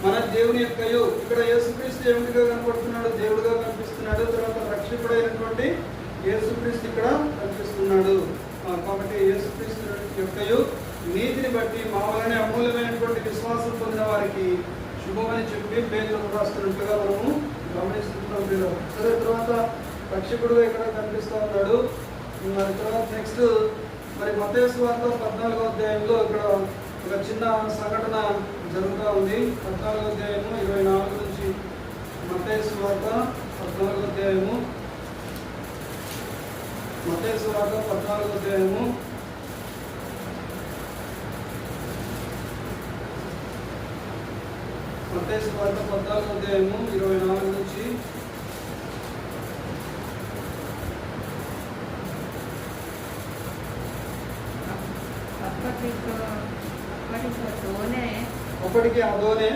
Speaker 1: మన దేవుని యొక్కయు, ఇక్కడ యేసుక్రీస్తు ఏమిటిగా కనపడుతున్నాడు? దేవుడుగా కనిపిస్తున్నాడు. తర్వాత రక్షకుడైనటువంటి యేసుక్రీస్తు ఇక్కడ కనిపిస్తున్నాడు. కాబట్టి యేసుక్రీస్తు యొక్కయు నీతిని బట్టి మా వలనే అమూల్యమైనటువంటి విశ్వాసం పొందిన వారికి శుభమని చెప్పి పేతురు రాస్తున్నట్లుగా మనము గమనిస్తున్నాం. సరే, తర్వాత రక్షకుడుగా ఇక్కడ కనిపిస్తూ ఉన్నాడు. మరి తర్వాత నెక్స్ట్ మరి మత్తయి సువార్త 14వ అధ్యాయంలో ఇక్కడ ఒక చిన్న సంఘటన జరుగుతూ ఉంది. 14వ అధ్యాయము 24 నుంచి. మత్తయి సువార్త 14వ అధ్యాయము, మత్తయి సువార్త 14వ అధ్యాయము 14వ అధ్యాయము 24 నుంచి. అప్పటికి ఆ దోణి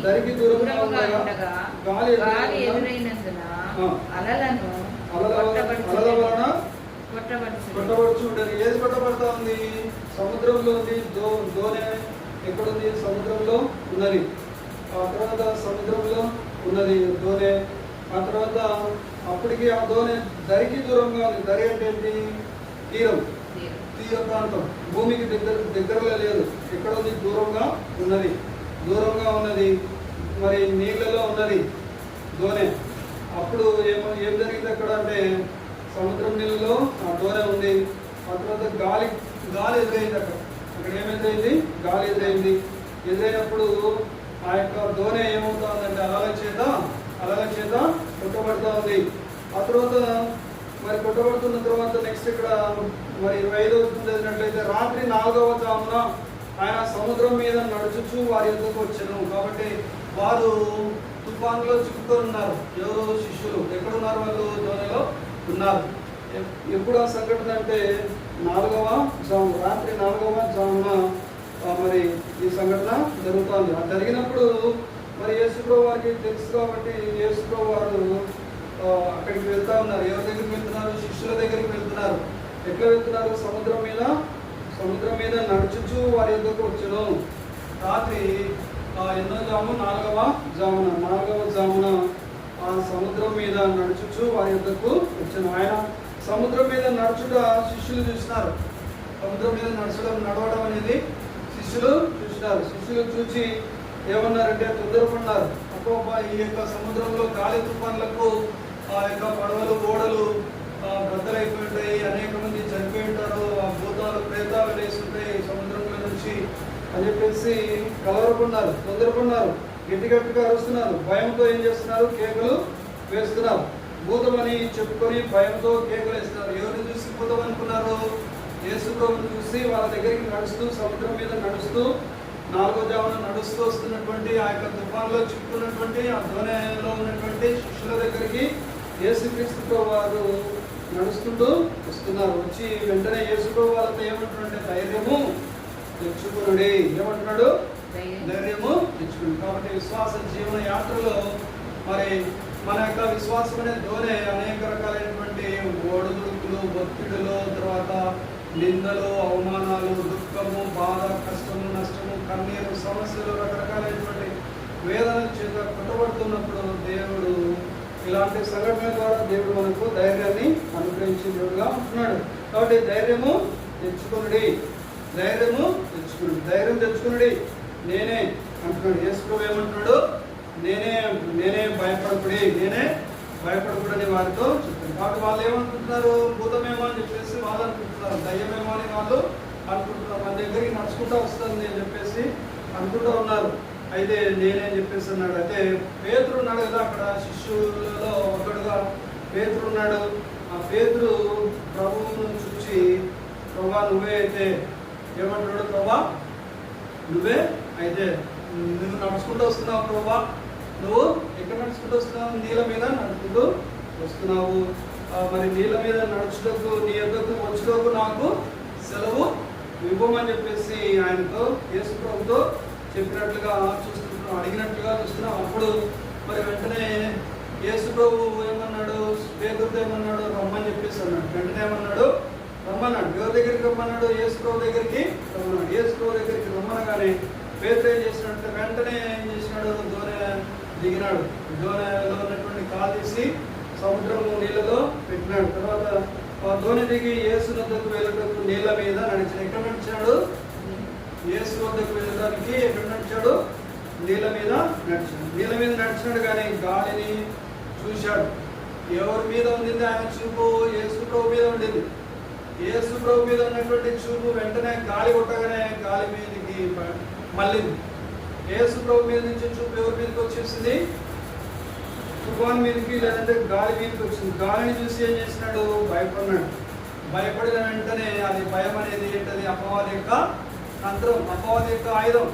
Speaker 1: దరికి దూరంగా ఉండగా గాలి
Speaker 2: ఎదురైనందున అలలను
Speaker 1: కొట్టబడుచు ఉండేది. ఏది కొట్టబడతా ఉంది? సముద్రంలో ఉంది. దోణి ఎక్కడుంది? సముద్రంలో ఉన్నది. ఆ తర్వాత సముద్రంలో ఉన్నది దోణి. ఆ తర్వాత అప్పటికి ఆ దోణి దరికి దూరంగా ఉంది. దరి అంటే ఏంటి? తీరం, తీర ప్రాంతం. భూమికి దగ్గరలో లేదు. ఎక్కడ ఉంది? దూరంగా ఉన్నది. దూరంగా ఉన్నది, మరి నీళ్ళలో ఉన్నది దోణి. అప్పుడు ఏం జరిగింది అక్కడ అంటే సముద్రం నీళ్ళలో ఆ దోణి ఉంది. ఆ తర్వాత గాలి ఎదురైంది. అక్కడ ఏమెదురైంది? గాలి ఎదురైంది. ఎదురైనప్పుడు ఆ యొక్క దోణి ఏమవుతా ఉందంటే అలల చేత కొట్టబడుతూ ఉంది. ఆ తర్వాత మరి కొట్టబడుతున్న తర్వాత నెక్స్ట్ ఇక్కడ మరి 25వ వచనం చదివినట్లయితే రాత్రి 4వ జామున ఆయన సముద్రం మీద నడుచుచు వారి యొద్దకు వచ్చెను. కాబట్టి వారు తుఫాన్లో చిక్కుకొని ఉన్నారు. ఎవరు? శిష్యులు. ఎక్కడున్నారు వాళ్ళు? దోణిలో ఉన్నారు. ఎప్పుడు ఆ సంఘటన అంటే 4వ జాము, రాత్రి 4వ జామున మరి ఈ సంఘటన జరుగుతుంది. అది జరిగినప్పుడు మరి యేసుప్రభు వారికి తెలుసు కాబట్టి యేసుప్రభు వారు అక్కడికి వెళ్తా ఉన్నారు. ఎవరి దగ్గరికి వెళ్తున్నారు? శిష్యుల దగ్గరికి వెళ్తున్నారు. ఎట్లా వెళ్తున్నారు? సముద్రం మీద నడుచుచు వారి యొద్దకు వచ్చెను. రాత్రి ఎన్నో జాము? 4వ జామున ఆ సముద్రం మీద నడుచుచు వారి యొద్దకు వచ్చెను. ఆయన సముద్రం మీద నడుచుట శిష్యులు చూసినారు. సముద్రం మీద నడవడం అనేది శిష్యులు చూసినారు. శిష్యులు చూసి ఏమన్నారంటే తొందరపడినారు. అబ్బా, ఈ యొక్క సముద్రంలో గాలి తుఫాన్లకు ఆ యొక్క పడవలు, ఓడలు బద్దలైపోయి ఉంటాయి, అనేక మంది చనిపోయి ఉంటారు, ఆ భూతాలు, ప్రేతాలు వేస్తుంటాయి సముద్రంలో నుంచి అని చెప్పేసి కలవరపడినారు, తొందరపడినారు, గట్టిగా అరుస్తున్నారు, భయంతో ఏం చేస్తున్నారు? కేకలు వేస్తున్నారు. భూతమని చెప్పుకొని భయంతో కేకలేస్తున్నారు. ఎవరిని చూసి భూతం అనుకున్నారు? యేసు ప్రభువుని చూసి వాళ్ళ దగ్గరికి నడుస్తూ, సముద్రం మీద నడుస్తూ, 4వ జామున నడుస్తూ వస్తున్నటువంటి ఆ యొక్క తుఫాన్లో చిక్కున్నటువంటి ఆ ధోనిలో ఉన్నటువంటి శిష్యుల దగ్గరికి యేసుక్రీస్తు ప్రభు వారు నడుస్తుంటూ వస్తున్నారు. వచ్చి వెంటనే యేసు ప్రభు వాళ్ళతో ఏమంటున్నాడంటే ధైర్యము తెచ్చుకునుడి. ఏమంటున్నాడు? ధైర్యము తెచ్చుకుని. కాబట్టి విశ్వాస జీవన యాత్రలో మరి మన యొక్క విశ్వాసం అనే ధోని అనేక రకాలైనటువంటి ఒడిదుడుకులు, ఒత్తిడులు, తర్వాత నిందలు, అవమానాలు, దుఃఖము, బాధ, కష్టము, నష్టము, కన్నీరు, సమస్యలు, రకరకాలైనటువంటి వేదన చేత కొట్టబడుతున్నప్పుడు దేవుడు ఇలాంటి సంఘటనల ద్వారా దేవుడు మనకు ధైర్యాన్ని అనుగ్రహించే దేవుడుగా ఉంటున్నాడు. కాబట్టి ధైర్యము తెచ్చుకునుడి, ధైర్యము తెచ్చుకునుడి, ధైర్యం తెచ్చుకునుడి. నేనే అంటున్నాడు. యేసు ప్రభువు ఏమంటున్నాడు? నేనే భయపడకుడి, నేనే భయపడకూడని వారితో చెప్తాను. కాబట్టి వాళ్ళు ఏమనుకుంటున్నారు? భూతమేమో అని చెప్పేసి వాళ్ళు అనుకుంటున్నారు, దయ్యమేమో అని వాళ్ళు అనుకుంటున్నారు, మన దగ్గరికి నడుచుకుంటూ వస్తుంది అని చెప్పేసి అనుకుంటూ ఉన్నారు. అయితే నేనే చెప్పేసి అన్నాడు. అయితే పేతురు ఉన్నాడు కదా, అక్కడ శిష్యులలో ఒకడుగా పేతురు ఉన్నాడు. ఆ పేతురు ప్రభువును చూసి, ప్రభా నువ్వే అయితే ఏమంటున్నాడు? ప్రభా నువ్వే అయితే, నువ్వు నడుచుకుంటూ వస్తున్నావు ప్రభా, నువ్వు ఎక్కడ నడుచుకుంటూ వస్తున్నావు? నీళ్ళ మీద నడుచుకుంటూ వస్తున్నావు. మరి నీళ్ళ మీద నడుచుటకు, నీ యొద్దకు వచ్చుటకు నాకు సెలవు ఇవ్వమని చెప్పేసి ఆయనతో, యేసు ప్రభుతో చెప్పినట్లుగా చూస్తున్నాం, అడిగినట్లుగా చూస్తున్నాం. అప్పుడు మరి వెంటనే యేసు ప్రభు ఏమన్నాడు? పేతురుతో ఏమన్నాడు? రమ్మని చెప్పేసి అన్నాడు. వెంటనే ఏమన్నాడు? రమ్మన్నాడు. ఎవరి దగ్గరికి రమ్మన్నాడు? యేసు ప్రభు దగ్గరికి రమ్మన్నాడు. యేసు ప్రభు దగ్గరికి రమ్మనగానే పేతురు ఏం చేసినట్టు వెంటనే ఏం చేసినాడు? దోణి దిగినాడు. దోణిలో ఉన్నటువంటి కాలు తీసి సముద్రము నీళ్ళలో పెట్టినాడు. తర్వాత ఆ దోణి దిగి యేసు వద్దకు వెళ్ళటకు నీళ్ళ మీద నడిచాడు. ఎక్కడ నడిచాడు? యేసు వద్దకు వెళ్ళడానికి ఎక్కడ నడిచాడు? నీళ్ళ మీద నడిచాడు. నీళ్ళ మీద నడిచినాడు కానీ గాలిని చూశాడు. ఎవరి మీద ఉండింది ఆయన చూపు? యేసు ప్రభు మీద ఉండింది. యేసు ప్రభు మీద ఉన్నటువంటి చూపు వెంటనే గాలి కొట్టగానే గాలి మీదకి మళ్ళీ యేసు ప్రభు మీద నుంచి చూపు ఎవరి మీదకి వచ్చేసింది? తుఫాన్ మీదకి, లేదంటే గాలి మీదకి వచ్చింది. గాలిని చూసి ఏం చేసినాడు? భయపడినాడు. భయపడిన వెంటనే అది భయం అనేది ఏంటది? అపవాది యొక్క తంత్రం, అపవాది యొక్క ఆయుధం.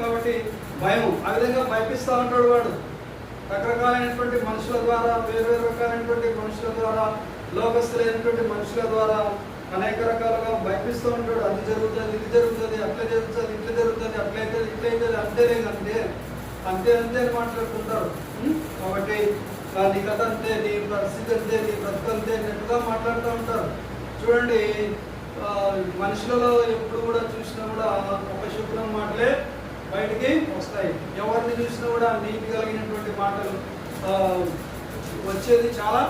Speaker 1: కాబట్టి భయం ఆ విధంగా భయపిస్తూ ఉంటాడు వాడు. రకరకాలైనటువంటి మనుషుల ద్వారా, వేరు రకాలైనటువంటి మనుషుల ద్వారా, లోకస్తులైనటువంటి మనుషుల ద్వారా అనేక రకాలుగా భయపిస్తూ ఉంటాడు. అది జరుగుతుంది, ఇది జరుగుతుంది, అట్లా జరుగుతుంది, ఇట్లా జరుగుతుంది, అట్లయితే ఇట్లయితుంది, అంతేనే అంతే అంతే అంతే అని మాట్లాడుకుంటారు. కాబట్టి నీ కథ అంతే, నీ పరిస్థితి అంతే, నీ బ్రతుకు అంతే అన్నట్టుగా మాట్లాడుతూ ఉంటారు. చూడండి, మనుషులలో ఎప్పుడు కూడా చూసినా కూడా అపశకునం మాటలే బయటికి వస్తాయి. ఎవరిని చూసినా కూడా నీతి కలిగినటువంటి మాటలు వచ్చేది చాలా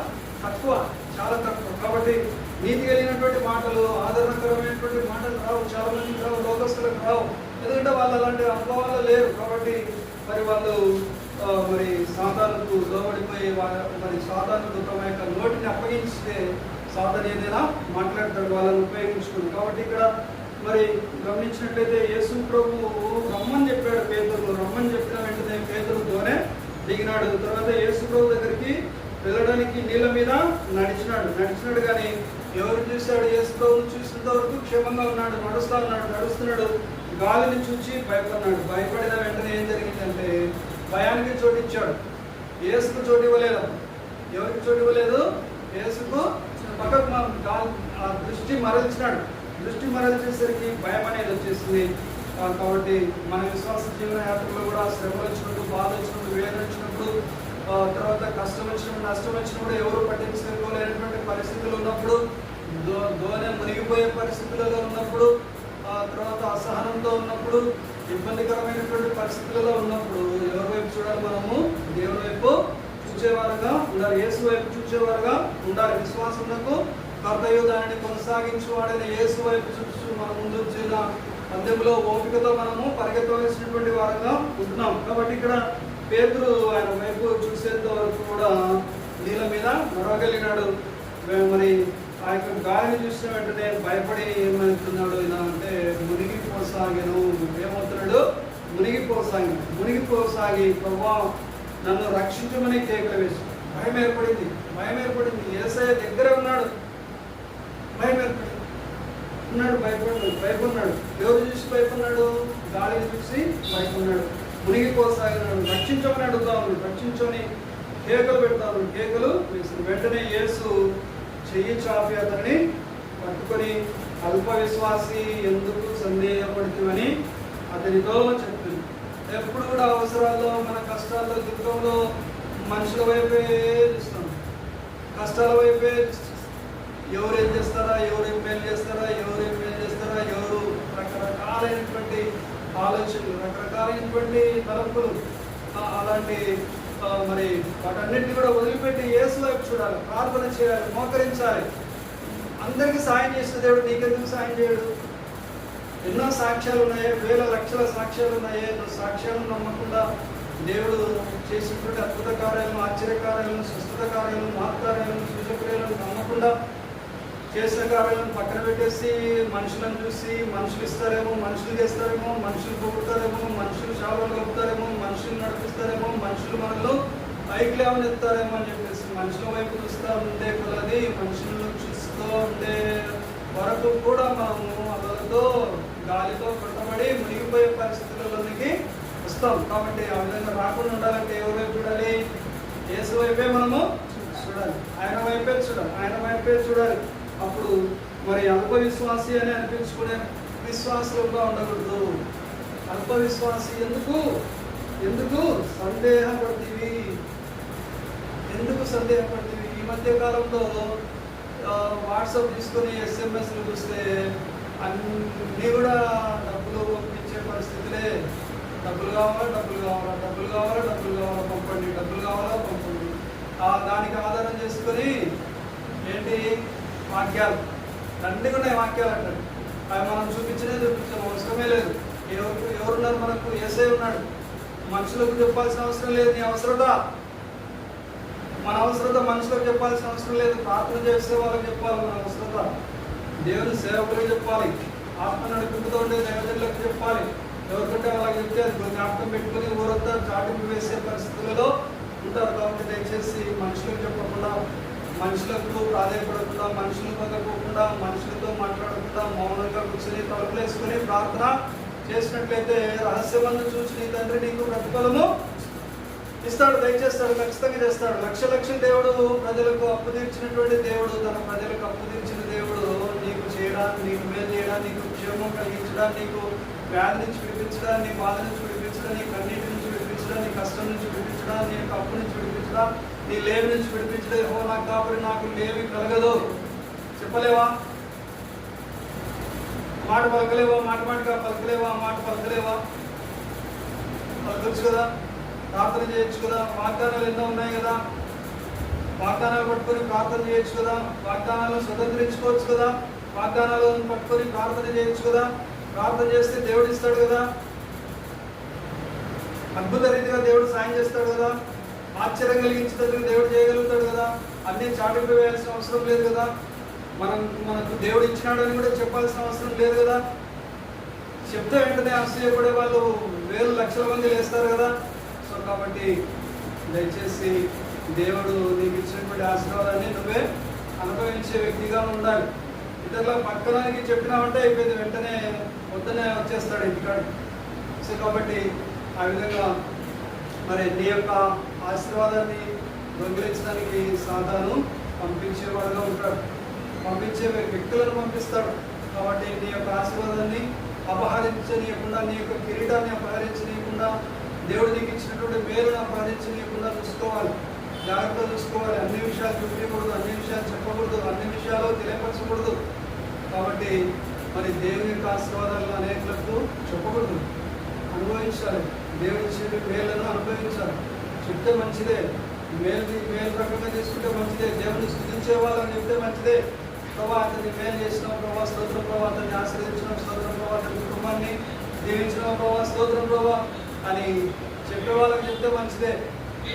Speaker 1: తక్కువ, చాలా తక్కువ. కాబట్టి నీతి కలిగినటువంటి మాటలు, ఆదరణకరమైనటువంటి మాటలు రావు, చాలా మందికి రావు, లోకస్తులకు రావు. ఎందుకంటే వాళ్ళు అలాంటి అనుభవాలు లేరు. కాబట్టి మరి వాళ్ళు మరి సాతానుకు లోబడిపోయి మరి సాతానుకు తమ యొక్క నోటిని అప్పగించితే సాతాను ఏదైనా మాట్లాడతాడు వాళ్ళని ఉపయోగించుకుని. కాబట్టి ఇక్కడ మరి గమనించినట్లయితే యేసు ప్రభువు రమ్మని చెప్పాడు పేతురు. రమ్మని చెప్పిన వెంటనే పేతురుతోనే దిగినాడు. తర్వాత యేసు ప్రభు దగ్గరికి వెళ్ళడానికి నీళ్ళ మీద నడిచినాడు కానీ ఎవరు చూశాడు? యేసు ప్రభువును చూసినంత వరకు క్షేమంగా ఉన్నాడు, నడుస్తున్నాడు. గాలిని చూసి భయపడినాడు. భయపడిన వెంటనే ఏం జరిగిందంటే భయానికి చోటిచ్చాడు. యేసుకు చోటు ఇవ్వలేదు. ఎవరికి చోటు ఇవ్వలేదు? యేసుకు పక్కకు ఆ దృష్టి మరల్చినాడు. దృష్టి మరల్చేసరికి భయం అనేది వచ్చేసింది. కాబట్టి మన విశ్వాస జీవన యాత్రలో కూడా శ్రమ వచ్చినప్పుడు, బాధ వచ్చినప్పుడు, వేదన వచ్చినప్పుడు, తర్వాత కష్టం వచ్చినప్పుడు, నష్టం వచ్చినప్పుడు ఎవరు పట్టించుకోలేనటువంటి పరిస్థితులు ఉన్నప్పుడు, దోణి మునిగిపోయే పరిస్థితులలో ఉన్నప్పుడు, తర్వాత అసహనంతో ఉన్నప్పుడు, ఇబ్బందికరమైనటువంటి పరిస్థితులలో ఉన్నప్పుడు ఎవరి వైపు చూడాలి? మనము దేవుని వైపు చూచేవారుగా ఉండాలి. యేసు వైపు చూచేవారుగా ఉండాలి. విశ్వాసమునకు కర్తయు దానిని కొనసాగించువాడైన యేసు వైపు చూస్తూ మన ముందు వచ్చిన పందెంలో ఓపికతో మనము పరిగెత్తవలసినటువంటి వారంగా ఉంటున్నాం. కాబట్టి ఇక్కడ పేతురు ఆయన వైపు చూసేంత వరకు కూడా నీళ్ళ మీద నడవగలిగినాడు. మరి ఆ యొక్క గాలిని చూసిన వెంటనే భయపడి ఏమవుతున్నాడు ఇలా అంటే మునిగిపోసాగాను. ఏమవుతున్నాడు? మునిగిపోసాగి ప్రభా నన్ను రక్షించమని కేకలు వేసి భయం ఏర్పడింది. భయం ఏర్పడింది. యేసయ్య దగ్గరే ఉన్నాడు, భయం ఏర్పడింది. ఉన్నాడు, భయపడినాడు. ఎవరు చూసి భయపడినాడు? గాలిని చూసి భయపడినాడు. మునిగిపోసాగినాడు. రక్షించమని అడుగుతా ఉన్నాడు. రక్షించమని కేకలు పెడతాను, కేకలు వేసిన వెంటనే యేసు చెయ్యి చాపి అతన్ని పట్టుకొని, అల్ప విశ్వాసి ఎందుకు సందేహపడుతుందని అతనితో చెప్తుంది. ఎప్పుడు కూడా అవసరాల్లో, మన కష్టాల్లో, దుఃఖంలో మనుషుల వైపే చూస్తాం, కష్టాల వైపే చూస్తాం. ఎవరు ఏం చేస్తారా, ఎవరు ఏం మేలు చేస్తారా, ఎవరు ఏం మేలు చేస్తారా, ఎవరు రకరకాలైనటువంటి ఆలోచనలు, రకరకాలైనటువంటి తలంపులు, అలాంటి మరి వాటన్నిటిని కూడా వదిలిపెట్టి యేసు వైపు చూడాలి, ప్రార్థన చేయాలి, మోకరించాలి. అందరికీ సాయం చేసిన దేవుడు నీకెందుకు సాయం చేయడు? ఎన్నో సాక్ష్యాలు ఉన్నాయి, వేల లక్షల సాక్ష్యాలు ఉన్నాయి. సాక్ష్యాలను నమ్మకుండా దేవుడు చేసినటువంటి అద్భుత కార్యాలను, ఆశ్చర్య కార్యాలను, స్వస్థత కార్యాలను, మహత్కార్యాలను, సూచక్రియలను నమ్మకుండా చేసిన కార్యాలను పక్కన పెట్టేసి మనుషులను చూసి మనుషులు ఇస్తారేమో, మనుషులు చేస్తారేమో, మనుషులు పొగుడతారేమో, మనుషులు శాపాలు కలుపుతారేమో, మనుషులు నడిపిస్తారేమో, మనుషులు మనల్ని పైకి లేవనెత్తారేమో అని చెప్పేసి మనుషుల వైపు చూస్తూ ఉండే కొలది, మనుషులను చూస్తూ ఉండే వరకు కూడా మనము అలలతో, గాలితో కొట్టబడి మునిగిపోయే పరిస్థితులలోనికి వస్తాం. కాబట్టి ఆ విధంగా రాకుండా ఉండాలంటే ఎవరి వైపు చూడాలి? యేసు వైపే మనము చూడాలి, ఆయన వైపే చూడాలి, ఆయన వైపే చూడాలి. అప్పుడు మరి అల్ప విశ్వాసి అని అనిపించుకునే విశ్వాసంగా ఉండకూడదు. అల్ప విశ్వాసి ఎందుకు సందేహపడుతుంది? ఎందుకు సందేహపడుతుంది? ఈ మధ్య కాలంలో వాట్సాప్ తీసుకొని SMS-లు చూస్తే అన్నీ కూడా డబ్బులు పంపించే పరిస్థితులే. డబ్బులు కావాలా పంపండి, డబ్బులు కావాలా పంపండి. దానికి ఆధారం చేసుకొని ఏంటి వాక్యాలు దండిగా ఉన్నాయి. వాక్యాలు అంటారు, అవి మనం చూపించాం, అవసరమే లేదు. ఎవరున్నారు మనకు? యేసయ్య ఉన్నాడు. మనుషులకు చెప్పాల్సిన అవసరం లేదు. నీ అవసరత, మన అవసరత మనుషులకు చెప్పాల్సిన అవసరం లేదు. ప్రార్థన చేసే వాళ్ళకి చెప్పాలి మన అవసరత. దేవుని సేవకులకు చెప్పాలి, ఆత్మ నడిపింపుతో ఉండే దైవజనులకు చెప్పాలి. ఎవరికంటే వాళ్ళకి చెప్తే అది జ్ఞాపకం పెట్టుకుని ఊరంతా చాటింపు వేసే పరిస్థితులలో ఉంటారు. కాబట్టి దయచేసి మనుషులకు చెప్పకుండా, మనుషులకు ప్రాధాన్యపడకుండా, మనుషులు పొందకోకుండా, మనుషులతో మాట్లాడకుండా మౌనంగా కూర్చొని తలుపులు వేసుకొని ప్రార్థన చేసినట్లయితే రహస్యమందు చూసి నీ తండ్రి నీకు ప్రతిఫలము ఇస్తాడు, దయచేస్తాడు, ఖచ్చితంగా చేస్తాడు. లక్షల దేవుడు ప్రజలకు అప్పు తీర్చినటువంటి దేవుడు, తన ప్రజలకు అప్పు తీర్చిన దేవుడు నీకు చేయడానికి, నీకు మేలు చేయడానికి, నీకు క్షేమం కలిగించడానికి, నీకు వ్యాధి నుంచి విడిపించడం, నీ బాధ నుంచి విడిపించడం, నీ కన్నీటి నుంచి విడిపించడం, నీ కష్టం నుంచి విడిపించడం, నీ అప్పు నుంచి విడిపించడం, నీ లేవి నుంచి విడిపించడం. నాకు కాబట్టి నాకు లేవి కలగదు చెప్పలేవా? మాట పలకలేవా? మాటగా పలకలేవా? మాట పలకలేవా? పలకొచ్చు కదా, ప్రార్థన చేయొచ్చు కదా. వాగ్దానాలు ఎన్నో ఉన్నాయి కదా, వాగ్దానాలు పట్టుకొని ప్రార్థన చేయొచ్చు కదా, వాగ్దానాలను స్వతంత్రించుకోవచ్చు కదా, వాగ్దానాలను పట్టుకొని ప్రార్థన చేయొచ్చు కదా. ప్రార్థన చేస్తే దేవుడు ఇస్తాడు కదా, అద్భుత రీతిగా దేవుడు సాయం చేస్తాడు కదా, ఆశ్చర్యం కలిగించేందుకు దేవుడు చేయగలుగుతాడు కదా. అన్నీ చాటింపు వేయాల్సిన అవసరం లేదు కదా. మనకు దేవుడు ఇచ్చినాడని కూడా చెప్పాల్సిన అవసరం లేదు కదా. చెప్తే వెంటనే అసూయపడే వాళ్ళు వేలు లక్షల మంది లేస్తారు కదా. సో కాబట్టి దయచేసి దేవుడు నీకు ఇచ్చినటువంటి ఆశీర్వాదాన్ని నువ్వే అనుభవించే వ్యక్తిగా ఉండాలి. ఇతరుల పక్కనానికి చెప్పినామంటే అయిపోయింది, వెంటనే పొద్దునే వచ్చేస్తాడు ఇంటికాడు. సో కాబట్టి ఆ విధంగా మరి నీ యొక్క ఆశీర్వాదాన్ని దొంగిలించడానికి సాతాను పంపించేవాడుగా ఉంటాడు, పంపించే వ్యక్తులను పంపిస్తాడు. కాబట్టి నీ యొక్క ఆశీర్వాదాన్ని అపహరించనీయకుండా, నీ యొక్క కిరీటాన్ని అపహరించనీయకుండా, దేవుడు నీకు ఇచ్చినటువంటి మేలును అపహరించనీయకుండా చూసుకోవాలి, జాగ్రత్తగా చూసుకోవాలి. అన్ని విషయాలు చూపించకూడదు, అన్ని విషయాలు చెప్పకూడదు, అన్ని విషయాలు తెలియపరచకూడదు. కాబట్టి మరి దేవుని యొక్క ఆశీర్వాదాలను అనేకులకు చెప్పకూడదు, అనుభవించాలి. దేవుని ఇచ్చిన మేలను అనుభవించాలి. చెప్తే మంచిదే, మేలు ప్రకారంగా చేసుకుంటే మంచిదే, దేవుని స్తుతించే వాళ్ళని చెప్తే మంచిదే. ప్రభా అతన్ని మేలు చేసిన ప్రభా స్తోత్రం, ప్రభా అతన్ని ఆశీర్వదించిన స్తోత్రం, ప్రభా అతని కుటుంబాన్ని దీవించిన ప్రభా స్తోత్రం ప్రభా అని చెప్పే వాళ్ళకి చెప్తే మంచిదే.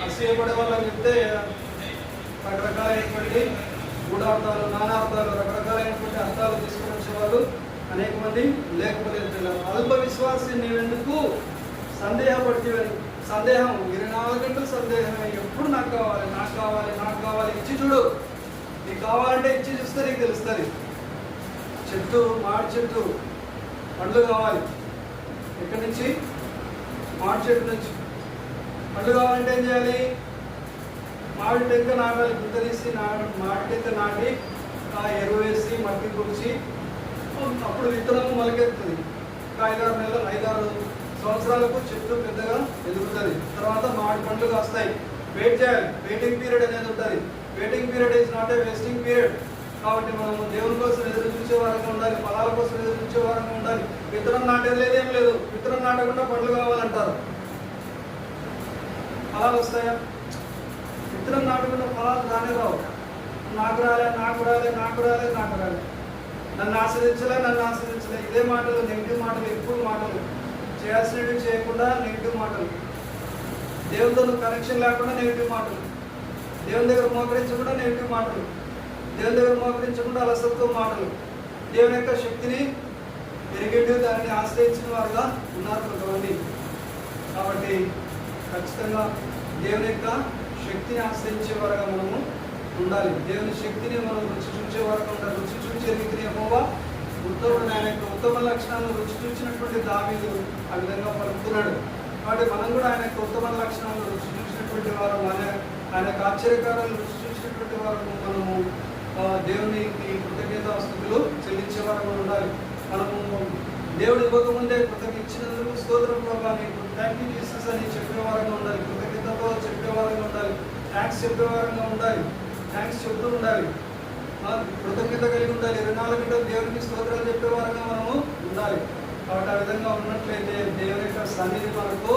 Speaker 1: అసూయపడే వాళ్ళకి చెప్తే రకరకాలైనటువంటి గూఢార్థాలు, నానార్థాలు, రకరకాలైనటువంటి అర్థాలు తీసుకుని వచ్చేవాళ్ళు అనేక మంది లేకపోలేదు. అల్ప విశ్వాసి నీవెందుకు సందేహం, 24 గంటలు సందేహమే. ఎప్పుడు నాకు కావాలి, నాకు కావాలి, నాకు కావాలి. ఇచ్చి చూడు, నీకు కావాలంటే ఇచ్చి చూస్తే నీకు తెలుస్తుంది. చెట్టు, మామిడి చెట్టు పండ్లు కావాలి. ఎక్కడి నుంచి? మామిడి చెట్టు నుంచి. పండ్లు కావాలంటే ఏం చేయాలి? మామిడి టెంక నాటాలి. గుంత తీసి మామిడి టెంక నాటి ఎరువు వేసి మట్టి కూర్చి అప్పుడు విత్తనము మొలకెత్తుతుంది. 5-6 నెలలు, 5-6 సంవత్సరాలకు చెట్టు పెద్దగా ఎదుగుతుంది. తర్వాత మామిడి పండ్లు కాస్తాయి. వెయిట్ చేయాలి. వెయిటింగ్ పీరియడ్ అనేది ఉంటుంది. Waiting period is not a wasting period. కాబట్టి మనము దేవుని కోసం ఎదురు చూసే వారంగా ఉండాలి, ఫలాల కోసం ఎదురు చూసే వారంగా ఉండాలి. విత్తనం నాటేది లేదేం లేదు. విత్తనం నాటకుండా పండ్లు కావాలంటారు. ఫలాలు వస్తాయా? విత్తనం నాటకుండా ఫలాలు రానే రావు. నాకు రాలే, నాకు రాలే, నాకు రాలే, నాకు రాలే, నన్ను ఆశ్రదించలే, నన్ను ఆశ్రదించలే. ఇదే మాటలు, నెగిటివ్ మాటలు, ఎక్కువ మాటలు. చేయాల్సినవి చేయకుండా నెగిటివ్ మాటలు. దేవునితో కనెక్షన్ లేకుండా నెగిటివ్ మాటలు. దేవుని దగ్గర మోకరించకుండా నెగిటివ్ మాటలు. దేవుని దగ్గర మోకరించకుండా అలసత్వం మాటలు. దేవుని యొక్క శక్తిని ఎరిగేటి దానిని ఆశ్రయించిన వారుగా ఉన్నారు కొంతమంది. కాబట్టి ఖచ్చితంగా దేవుని యొక్క శక్తిని ఆశ్రయించే వారుగా మనము ఉండాలి. దేవుని శక్తిని మనం రుచి చూసే వారుగా ఉండాలి. రుచి చూసే రీతిని యెహోవా ఉత్తముడు, ఆయన యొక్క ఉత్తమ లక్షణాలను రుచి చూసినటువంటి దావీదు ఆ విధంగా పలుకుతున్నాడు. కాబట్టి మనం కూడా ఆయన యొక్క ఉత్తమ లక్షణాలను రుచి చూసినటువంటి వారు, ఆయన యొక్క ఆశ్చర్యకారాలను రుచి చూసినటువంటి వారు మనము దేవునికి కృతజ్ఞతాస్తుతులు చెల్లించే వారు ఉండాలి. మనము దేవుడు ఇవ్వకముందే కృతజ్ఞత ఇచ్చినందుకు స్తోత్రం ప్రభా, నీకు థ్యాంక్ యూ జీసస్ అని చెప్పేవారంగా ఉండాలి. కృతజ్ఞతతో చెప్పేవారంగా ఉండాలి. థ్యాంక్స్ చెప్పేవారంగా ఉండాలి. థ్యాంక్స్ చెప్తూ ఉండాలి. కృతజ్ఞత కలిగి ఉండాలి. 24 గంటలు దేవునికి స్తోత్రాలు చెప్పేవారంగా మనము ఉండాలి. కాబట్టి ఆ విధంగా ఉన్నట్లయితే దేవుని యొక్క సన్నిధి మనకు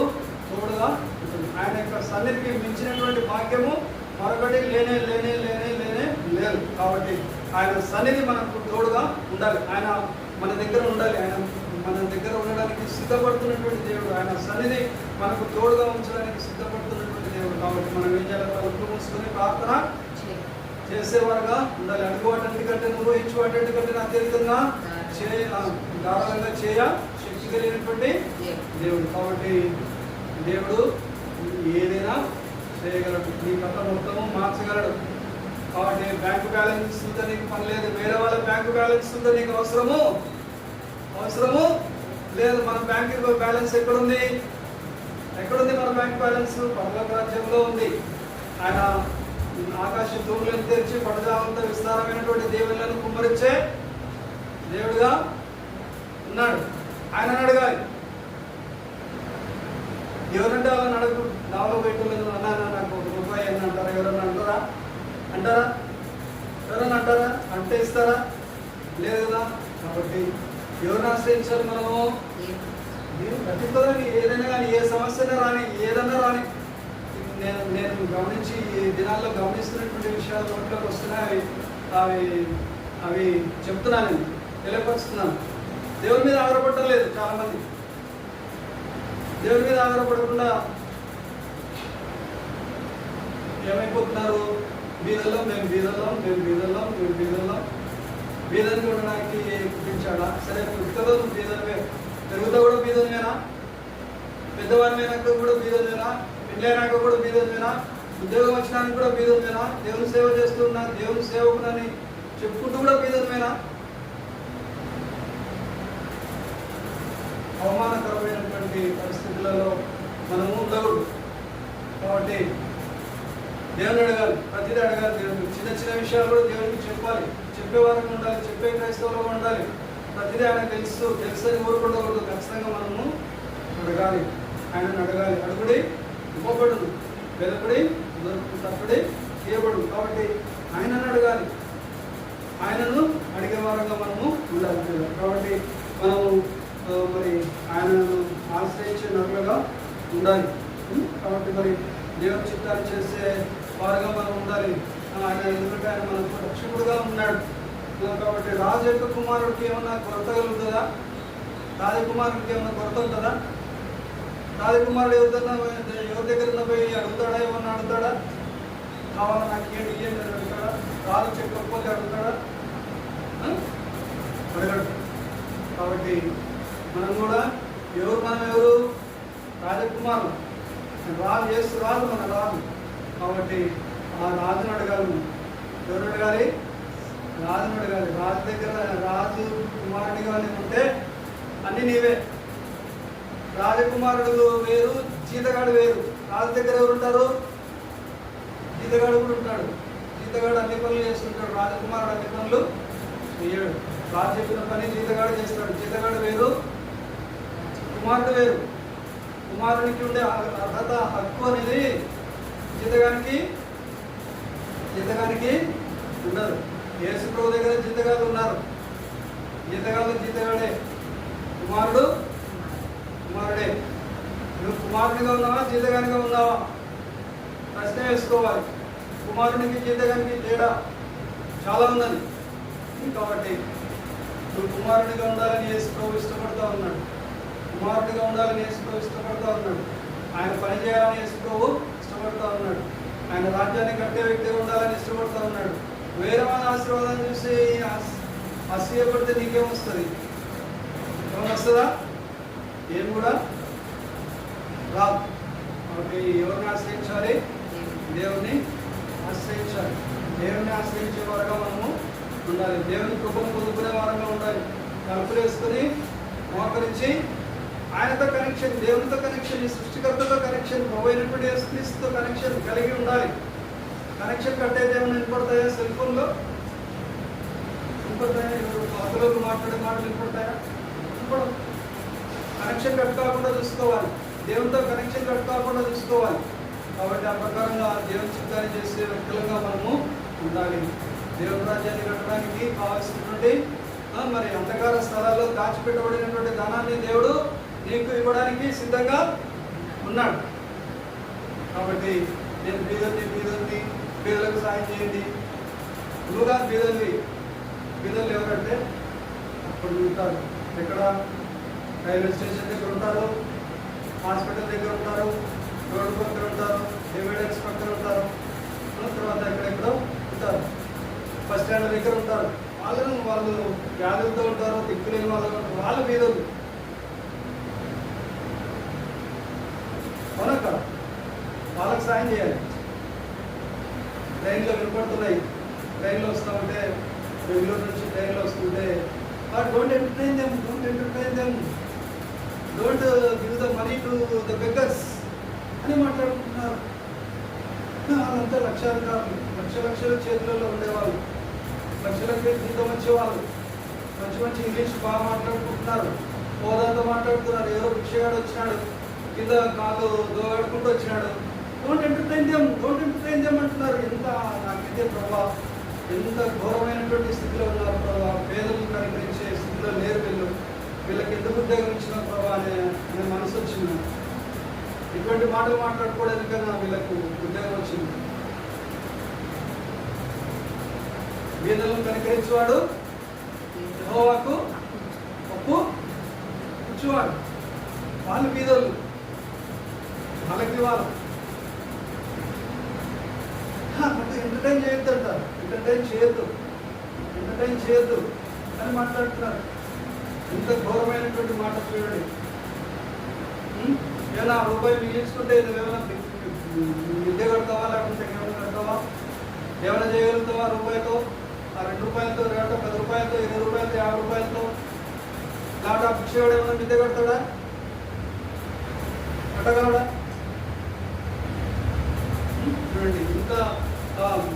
Speaker 1: తోడుగా ఉంటుంది. ఆయన యొక్క సన్నిధికి మించినటువంటి భాగ్యము మరొకటి లేనే లేనే లేనే లేనే లేదు. కాబట్టి ఆయన సన్నిధి మనకు తోడుగా ఉండాలి. ఆయన మన దగ్గర ఉండాలి. ఆయన మన దగ్గర ఉండడానికి సిద్ధపడుతున్నటువంటి దేవుడు. ఆయన సన్నిధి మనకు తోడుగా ఉంచడానికి సిద్ధపడుతున్నటువంటి దేవుడు. కాబట్టి మనం ఏం చేయాలి? ఒళ్ళు మూసుకొని ప్రార్థన చేసేవారుగా ఉండాలి. అడుగు వాటి కంటే నువ్వు ఇచ్చు వాటి కంటే అత్యధికంగా ధారాళంగా చేయ శక్తి కలిగినటువంటి దేవుడు. కాబట్టి దేవుడు ఏదైనా చేయగలడు. నీ కథ మొత్తము మార్చగలడు. కాబట్టి బ్యాంకు బ్యాలెన్స్ ఉంటే నీకు పని లేదు. వేరే వాళ్ళ బ్యాంకు బ్యాలెన్స్ ఉంటే నీకు అవసరము లేదు. మన బ్యాంకు బ్యాలెన్స్ ఎక్కడుంది? మన బ్యాంక్ బ్యాలెన్స్ పరలోక రాజ్యంలో ఉంది. ఆయన ఆకాశ తూములను తెరిచి పడజాలంతో విస్తారమైనటువంటి దేవుళ్ళను కుమ్మరించే దేవుడుగా ఉన్నాడు. ఆయన అడగాలి. ఎవరంటే వాళ్ళని అడుగు. దావలో పెట్టలేదు అన్నా నాకు ₹1 అని అంటారా? ఎవరన్నా అంటారా? ఎవరన్నా అంటారా? అంటే ఇస్తారా? లేదు కదా. కాబట్టి ఎవరిని ఆశ్రయించాలి మనము? ప్రతిపదాన్ని ఏదైనా కానీ, ఏ సమస్యనే రాని, ఏదన్నా రాని, నేను గమనించి ఈ దినాల్లో గమనిస్తున్నటువంటి విషయాలు నోట్లోకి వస్తున్నాయి. అవి చెప్తున్నాను, తెలియపరుస్తున్నాను. దేవుని మీద ఆధారపడటం లేదు చాలామంది. దేవుని మీద ఆధారపడకుండా ఏమైపోతున్నారు? బీదల్ని ఉండడానికి పుట్టించాడా? సరే, పుట్టుకలో నువ్వు బీదలవే, పెరుగుతా కూడా బీదలమేనా? పెద్దవాడినైనాక కూడా బీదలమేనా? పెళ్ళైనాక కూడా బీదలమేనా? ఉద్యోగం వచ్చినానికి కూడా బీదలమేనా? దేవుని సేవ చేస్తున్నా, దేవుని సేవకునని చెప్పుకుంటూ కూడా బీదలమేనా? అవమానకరమైనటువంటి పరిస్థితులలో మనము ఉండకూడదు. కాబట్టి దేవుని అడగాలి, ప్రతిదీ అడగాలి. దేవుని చిన్న విషయాలు కూడా దేవునికి చెప్పాలి. చెప్పేవారికి ఉండాలి, చెప్పే క్రైస్తవులుగా ఉండాలి. ప్రతిదీ ఆయన తెలుసని ఊరుకుండకూడదు. ఖచ్చితంగా మనము అడగాలి, ఆయనను అడగాలి. అడుగుడి ఇవ్వబడును, వెలుగుడి తప్పుడి ఇవ్వబడు. కాబట్టి ఆయనను అడగాలి, ఆయనను అడిగే వారంగా మనము ఉండాలి. కాబట్టి మనము మరి ఆయనను ఆశ్రయించే నరులుగా ఉండాలి. కాబట్టి మరి దేవుని చిత్తాన్ని చేసే వారుగా మనం ఉండాలి. ఆయన ఎందుకంటే ఆయన మనకు రక్షకుడుగా ఉన్నాడు. కాబట్టి రాజు యొక్క కుమారుడికి ఏమన్నా కొరత కలుగుతుందా? రాజకుమారుడికి ఏమన్నా కొరత ఉంటుందా? రాజకుమారుడు ఎవరి దగ్గర పోయి అడుగుతాడా? ఏమన్నా అడుగుతాడా? కావాలా నాకు ఏంటి అడుగుతాడా? రాజు చెప్పకపోతే అడుగుతాడా? అడగడు. కాబట్టి మనం కూడా మనం ఎవరు? రాజకుమారులు. రాజు చేస్తూ రాజు మన రాజు కాబట్టి ఆ రాజును అడగాలి. ఎవరు అడగాలి? రాజును అడగాలి. రాజు దగ్గర రాజు కుమారుడిగా ఉంటే అన్నీ నీవే. రాజకుమారుడు వేరు, జీతగాడు వేరు. రాజు దగ్గర ఎవరు ఉంటారు? జీతగాడు కూడా ఉంటాడు. జీతగాడు అన్ని పనులు చేస్తుంటాడు, రాజకుమారుడు అన్ని పనులు చేయడు. రాజు చెప్పిన పని జీతగాడు చేస్తాడు. జీతగాడు వేరు, కుమారుడు వేరు. కుమారునికి ఉండే అర్హత, హక్కు అనేది జీతగానికి ఉండదు. యేసు ప్రభు దగ్గర జీతగాళ్ళు ఉన్నారు. జీతగాడే. కుమారుడే. నువ్వు కుమారునిగా ఉన్నావా, జీతగానిగా ఉన్నావా? ప్రశ్న వేసుకోవాలి. కుమారునికి జీతగానికి తేడా చాలా ఉందని. కాబట్టి నువ్వు కుమారుడిగా ఉండాలని యేసు ప్రభు ఇష్టపడతా ఉన్నాడు. కుమారుడిగా ఉండాలని యేసు ప్రభు ఇష్టపడతా ఉన్నాడు. ఆయన పని చేయాలని యేసు ప్రభు ఇష్టపడతా ఉన్నాడు. ఆయన రాజ్యాన్ని కట్టే వ్యక్తిగా ఉండాలని ఇష్టపడతా ఉన్నాడు. వేరే వాళ్ళ ఆశీర్వాదాన్ని చూసి అసూయపడితే నీకేమొస్తుంది? ఏమైనా వస్తుందా? ఏం కూడా రాదు. కాబట్టి ఎవరిని ఆశ్రయించాలి? దేవుణ్ణి ఆశ్రయించాలి. దేవుణ్ణి ఆశ్రయించే వారుగా మనము ఉండాలి. దేవుని కృపను పొందుకునే వారంగా ఉండాలి. తలుపులు వేసుకుని మోకరించి ఆయనతో కనెక్షన్, దేవునితో కనెక్షన్, ఈ సృష్టికర్తతో కనెక్షన్, పోయినటువంటి యేసుక్రీస్తుతో కనెక్షన్ కలిగి ఉండాలి. కనెక్షన్ కట్టేది ఏమైనా వినపడతాయా? సెల్ ఫోన్లో వినపడతాయా? పాతలోకి మాట్లాడే మాటలు వినపడతాయా? వినపడవు. కనెక్షన్ కట్ కాకుండా చూసుకోవాలి. దేవునితో కనెక్షన్ కట్ కాకుండా చూసుకోవాలి. కాబట్టి ఆ ప్రకారంగా దేవుని చిత్తాన్ని చేసే వ్యక్తులుగా మనము ఉండాలి. దేవుని రాజ్యాన్ని కట్టడానికి కావాల్సినటువంటి మరి అంధకార స్థలాల్లో దాచిపెట్టబడినటువంటి ధనాన్ని దేవుడు నీకు ఇవ్వడానికి సిద్ధంగా ఉన్నాడు. కాబట్టి నేను బీదలకు సాయం చేయండి. నువ్వుగా బీదలు ఎవరంటే అప్పుడు ఉంటారు. ఎక్కడ? రైల్వే స్టేషన్ దగ్గర ఉంటారు, హాస్పిటల్ దగ్గర ఉంటారు, రోడ్డు పక్కన ఉంటారు, ఎవిడెన్స్ పక్కన ఉంటారు, తర్వాత ఎక్కడెక్కడో ఉంటారు, బస్ స్టాండ్ దగ్గర ఉంటారు. వాళ్ళు వ్యాధులతో ఉంటారు, దిక్కులేని వాళ్ళు బీదలు. అవునక్క, వాళ్ళకి సాయం చేయాలి. ట్రైన్లో వినపడుతున్నాయి. ట్రైన్లో వస్తూ ఉంటే, బెంగళూరు నుంచి ట్రైన్లో వస్తుంటే, don't entertain them, don't give the money to the beggars అని మాట్లాడుకుంటున్నారు. వాళ్ళంతా లక్షాధికారులు, లక్షల చేతులలో ఉండేవాళ్ళు, లక్షలకి జీతం వచ్చేవాళ్ళు, మంచి ఇంగ్లీష్ బాగా మాట్లాడుకుంటున్నారు, హోదాతో మాట్లాడుతున్నారు. ఎవరో భిక్షగాడు వచ్చినాడు, కింద కాలు దోగాడుకుంటూ వచ్చినాడు. డోంట్ ఎంటర్టైన్ దెమ్ అంటున్నారు. ఎంత నాకైతే ప్రభా, ఎంత ఘోరమైనటువంటి స్థితిలో ఉన్నారు ప్రభా. పేదలు కనికరించే స్థితిలో లేరు వీళ్ళకి ఎందుకు ఉద్యోగం ఇచ్చిన ప్రభా అనే మనసు వచ్చింది. ఇటువంటి మాటలు మాట్లాడుకోవడానికైనా వీళ్ళకు ఉద్యోగం వచ్చింది. బీదలను కనికరించేవాడు యెహోవాకు అప్పు ఇచ్చేవాడు. వాళ్ళు బీదలు, వాళ్ళకి వాళ్ళు ఎంటర్టైన్ చేయొద్దు అని మాట్లాడుతున్నారు. ఎంత ఘోరమైనటువంటి మాట చూడండి. ఏమైనా రూపాయి మిగిలించుకుంటే నువ్వేమైనా విద్య కడతావా, లేకపోతే ఏమైనా కడతావా? ఏమైనా చేయగలుగుతావా రూపాయితో? ఆ 2 రూపాయలతో, 10 రూపాయలతో, 20 రూపాయలతో, 50 రూపాయలతో? లేకపోతే ఆ భిక్షగాడు ఏమైనా విద్య కడతాడా? కట్టగలడా? చూడండి, ఇంత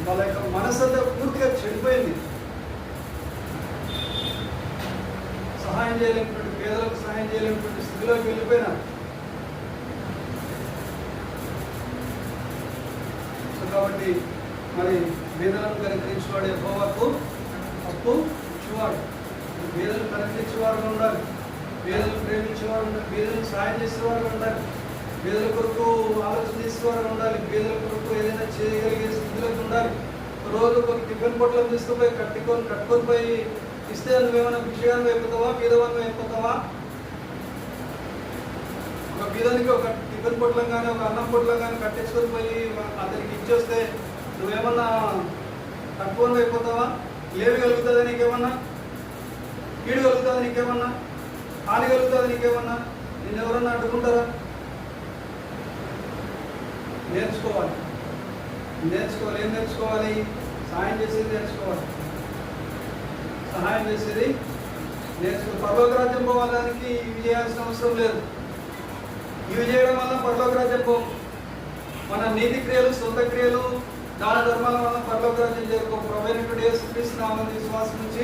Speaker 1: వాళ్ళ యొక్క మనసు అంతా పూర్తిగా చెడిపోయింది. సహాయం చేయలేనటువంటి, పేదలకు సహాయం చేయలేనటువంటి స్థితిలోకి వెళ్ళిపోయినారు. కాబట్టి మరి బీదలను కనికరించేవాడు యెహోవాకు అప్పు ఇచ్చేవాడు. బీదలను కనికరించేవాడు ఉండాలి, బీదలను ప్రేమించేవాడు ఉండాలి, బీదలకు సహాయం చేసేవాడు ఉండాలి, బీదల కొరకు ఆలోచన చేసేవారు ఉండాలి, బీదల కొరకు ఏదైనా చేయగలిగే స్థితిలోకి ఉండాలి. రోజు ఒక టిఫిన్ పొట్లను తీసుకుపోయి కట్టుకొని పోయి ఇస్తే నువ్వేమైనా భిక్షగాన్ని అయిపోతావా, బీదవాన్ని అయిపోతావా? ఒక బీదానికి ఒక టిఫిన్ పొట్లం కానీ, ఒక అన్నం పొట్లం కానీ కట్టించుకొని పోయి అతనికి ఇచ్చేస్తే నువ్వేమన్నా తక్కువ అయిపోతావా? లేవి కలుగుతుందా నీకేమన్నా? కీడు కలుగుతుందా నీకేమన్నా? హాని కలుగుతుందా నీకేమన్నా? నిన్ను ఎవరన్నా అడ్డుకుంటారా? నేర్చుకోవాలి. ఏం నేర్చుకోవాలి? సహాయం చేసేది నేర్చుకోవాలి. సహాయం చేసేది పరలోక రాజ్యం పోవడానికి ఇవి చేయాల్సిన అవసరం లేదు. ఇవి చేయడం వల్ల పరలోక రాజ్యం పో. మన నీతి క్రియలు, సొంత క్రియలు, దాన ధర్మాల వల్ల పరలోక రాజ్యం చేరుకో. ప్రభువైనటువంటి యేసుక్రీస్తు నామమున విశ్వాసం నుంచి,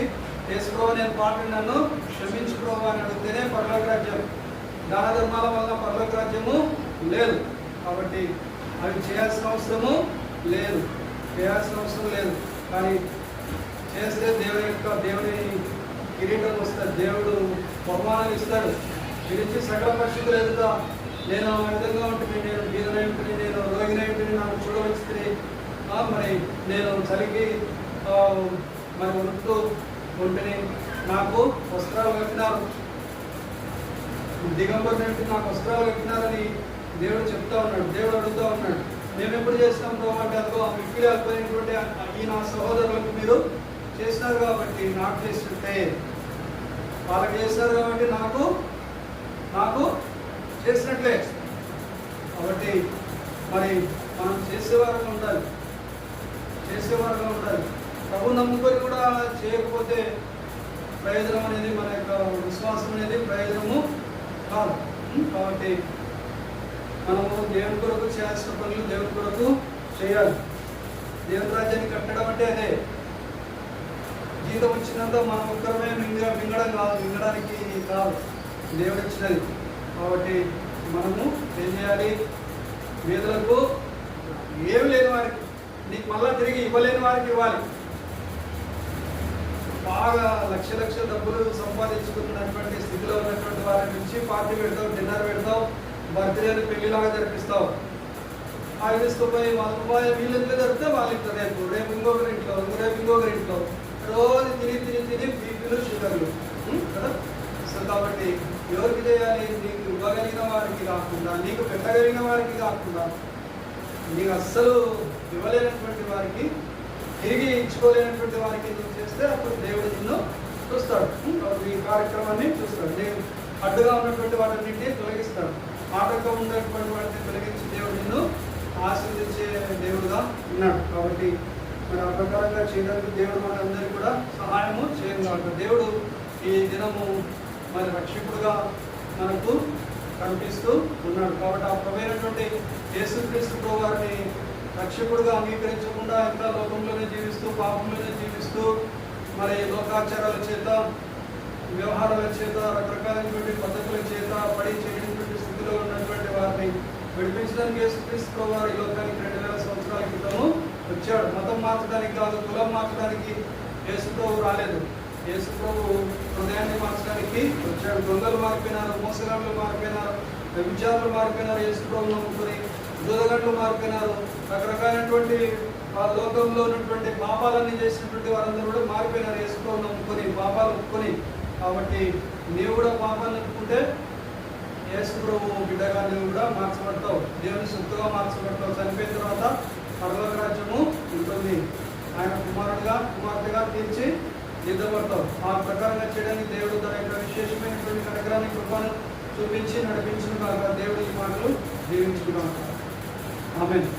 Speaker 1: యేసు ప్రభువా నేను పాపని, నన్ను క్షమించు ప్రభువా అని అడిగితేనే పరలోక రాజ్యం. దాన ధర్మాల వల్ల పరలోక రాజ్యము లేదు. కాబట్టి అవి చేయాల్సిన అవసరము లేదు. కానీ చేస్తే దేవుని కిరీటం వస్తుంది. దేవుడు బహుమానం ఇస్తాడు. పిలిచి సకల పరిస్థితులు ఎదుగుతా, నేను ఆ విధంగా ఉంటుంది, నేను బీదనై ఉంటుంది, నేను రోగినై ఉంటుంది, నాకు చూడవచ్చుతుంది, మరి నేను చలికి మరి వణుకుతూ ఉంటుంది, నాకు వస్త్రాలు కట్టినారు, దిగంబరినట్టు నాకు వస్త్రాలు కట్టినారని దేవుడు చెప్తా ఉన్నాడు. దేవుడు అడుగుతూ ఉన్నాడు, మేము ఎప్పుడు చేస్తాం ప్రభు అంటే, అదిగో ఆ మిక్కిలి అల్పమైనటువంటి ఈ నా సహోదరులకు మీరు చేసినారు కాబట్టి నాకు చేసినట్టే. వాళ్ళకి చేస్తారు కాబట్టి నాకు చేసినట్లే. కాబట్టి మరి మనం చేసేవారుగా ఉండాలి. ప్రభు నమ్ముకొని కూడా చేయకపోతే ప్రయోజనం అనేది, మన యొక్క విశ్వాసం అనేది ప్రయోజనము కాదు. కాబట్టి మనము దేవుని కొరకు చేయాల్సిన పనులు దేవుని కొరకు చేయాలి. దేవుని రాజ్యాన్ని కట్టడం అంటే అదే. జీతం వచ్చినంత మనం ఒక్కరమే మింగడం కాదు, మింగడానికి కాదు, దేవుడు ఇచ్చినది. కాబట్టి మనము ఏం చేయాలి? పేదలకు, ఏమి లేని వారికి, నీకు మళ్ళా తిరిగి ఇవ్వలేని వారికి ఇవ్వాలి. బాగా లక్ష డబ్బులు సంపాదించుకున్నటువంటి స్థితిలో ఉన్నటువంటి వారి నుంచి పార్టీ పెడతావు, డిన్నర్ పెడతావు, బర్త్డేలు పెళ్లిలాగా జరిపిస్తావు. అవి తీసుకుపోయి వాళ్ళ వీళ్ళు ఎంత జరిపితే వాళ్ళకి రేపు ఇంకొకరి ఇంట్లో రోజు తిని బీపీలు, షుగర్లు కదా. సో కాబట్టి ఎవరికి చేయాలి? నీకు ఇవ్వగలిగిన వారికి కాకుండా, నీకు పెట్టగలిగిన వారికి కాకుండా, నీకు అస్సలు ఇవ్వలేనటువంటి వారికి, తిరిగి ఇచ్చుకోలేనటువంటి వారికి నువ్వు చేస్తే అప్పుడు దేవుడు నిన్ను చూస్తాడు. ఈ కార్యక్రమాన్ని చూస్తాడు. దేవుడు అడ్డుగా ఉన్నటువంటి వాటిని తొలగిస్తాడు. ఆటంకం ఉన్నటువంటి వాటిని తొలగించి దేవుడు నిన్ను ఆశీర్వదించే దేవుడుగా ఉన్నాడు. కాబట్టి మరి ఆ ప్రకారంగా చేయడానికి దేవుడు మనందరికీ కూడా సహాయము చేయగలడు. దేవుడు ఈ దినము మరి రక్షకుడుగా మనకు కనిపిస్తూ ఉన్నాడు. కాబట్టి ఆ ప్రభువైనటువంటి యేసుక్రీస్తు ప్రభు వారిని రక్షకుడుగా అంగీకరించకుండా ఇంకా లోకంలోనే జీవిస్తూ, పాపంలోనే జీవిస్తూ, మరి లోకాచారాల చేత, వ్యవహారాల చేత, రకరకాలైనటువంటి పద్ధతుల చేత పడి చేయనటువంటి స్థితిలో ఉన్నటువంటి వారిని విడిపించడానికి యేసుక్రీస్తు ప్రభు వారు ఈ లోకానికి 2000 సంవత్సరాల క్రితము వచ్చాడు. మతం మార్చడానికి కాదు, కులం మార్చడానికి యేసు ప్రభు రాలేదు. యేసు ప్రభు హృదయాన్ని మార్చడానికి వచ్చాడు. దొంగలు మారిపోయినారు, మోసగాళ్ళు మారిపోయినారు, వ్యభిచారులు మారిపోయినారు, యేసు ప్రభువును నమ్ముకొని జూదగాళ్ళు మారిపోయినారు. రకరకాలైనటువంటి లోకంలో ఉన్నటువంటి పాపాలన్నీ చేసినటువంటి వారందరూ కూడా మారిపోయినారు యేసు ప్రభువును నమ్ముకొని, పాపాలు ఒప్పుకొని. కాబట్టి నీవు కూడా పాపాలను ఒప్పుకుంటే యేసు ప్రభు బిడ్డగా నీవు కూడా మార్చబడతావు, దేవుని సొత్తుగా మార్చబడతావు. చనిపోయిన తర్వాత పరలోక రాజ్యము ఉంటుంది. ఆయన కుమార్తెగా తీర్చి దిద్దబడతావు. ఆ ప్రకారంగా చేయడానికి దేవుడు తన యొక్క విశేషమైనటువంటి కనకరాన్ని, కృపను చూపించి నడిపించిన కాక దేవుడు ఈ మాటలు దీవించుకున్నాడు. ఆమేన్.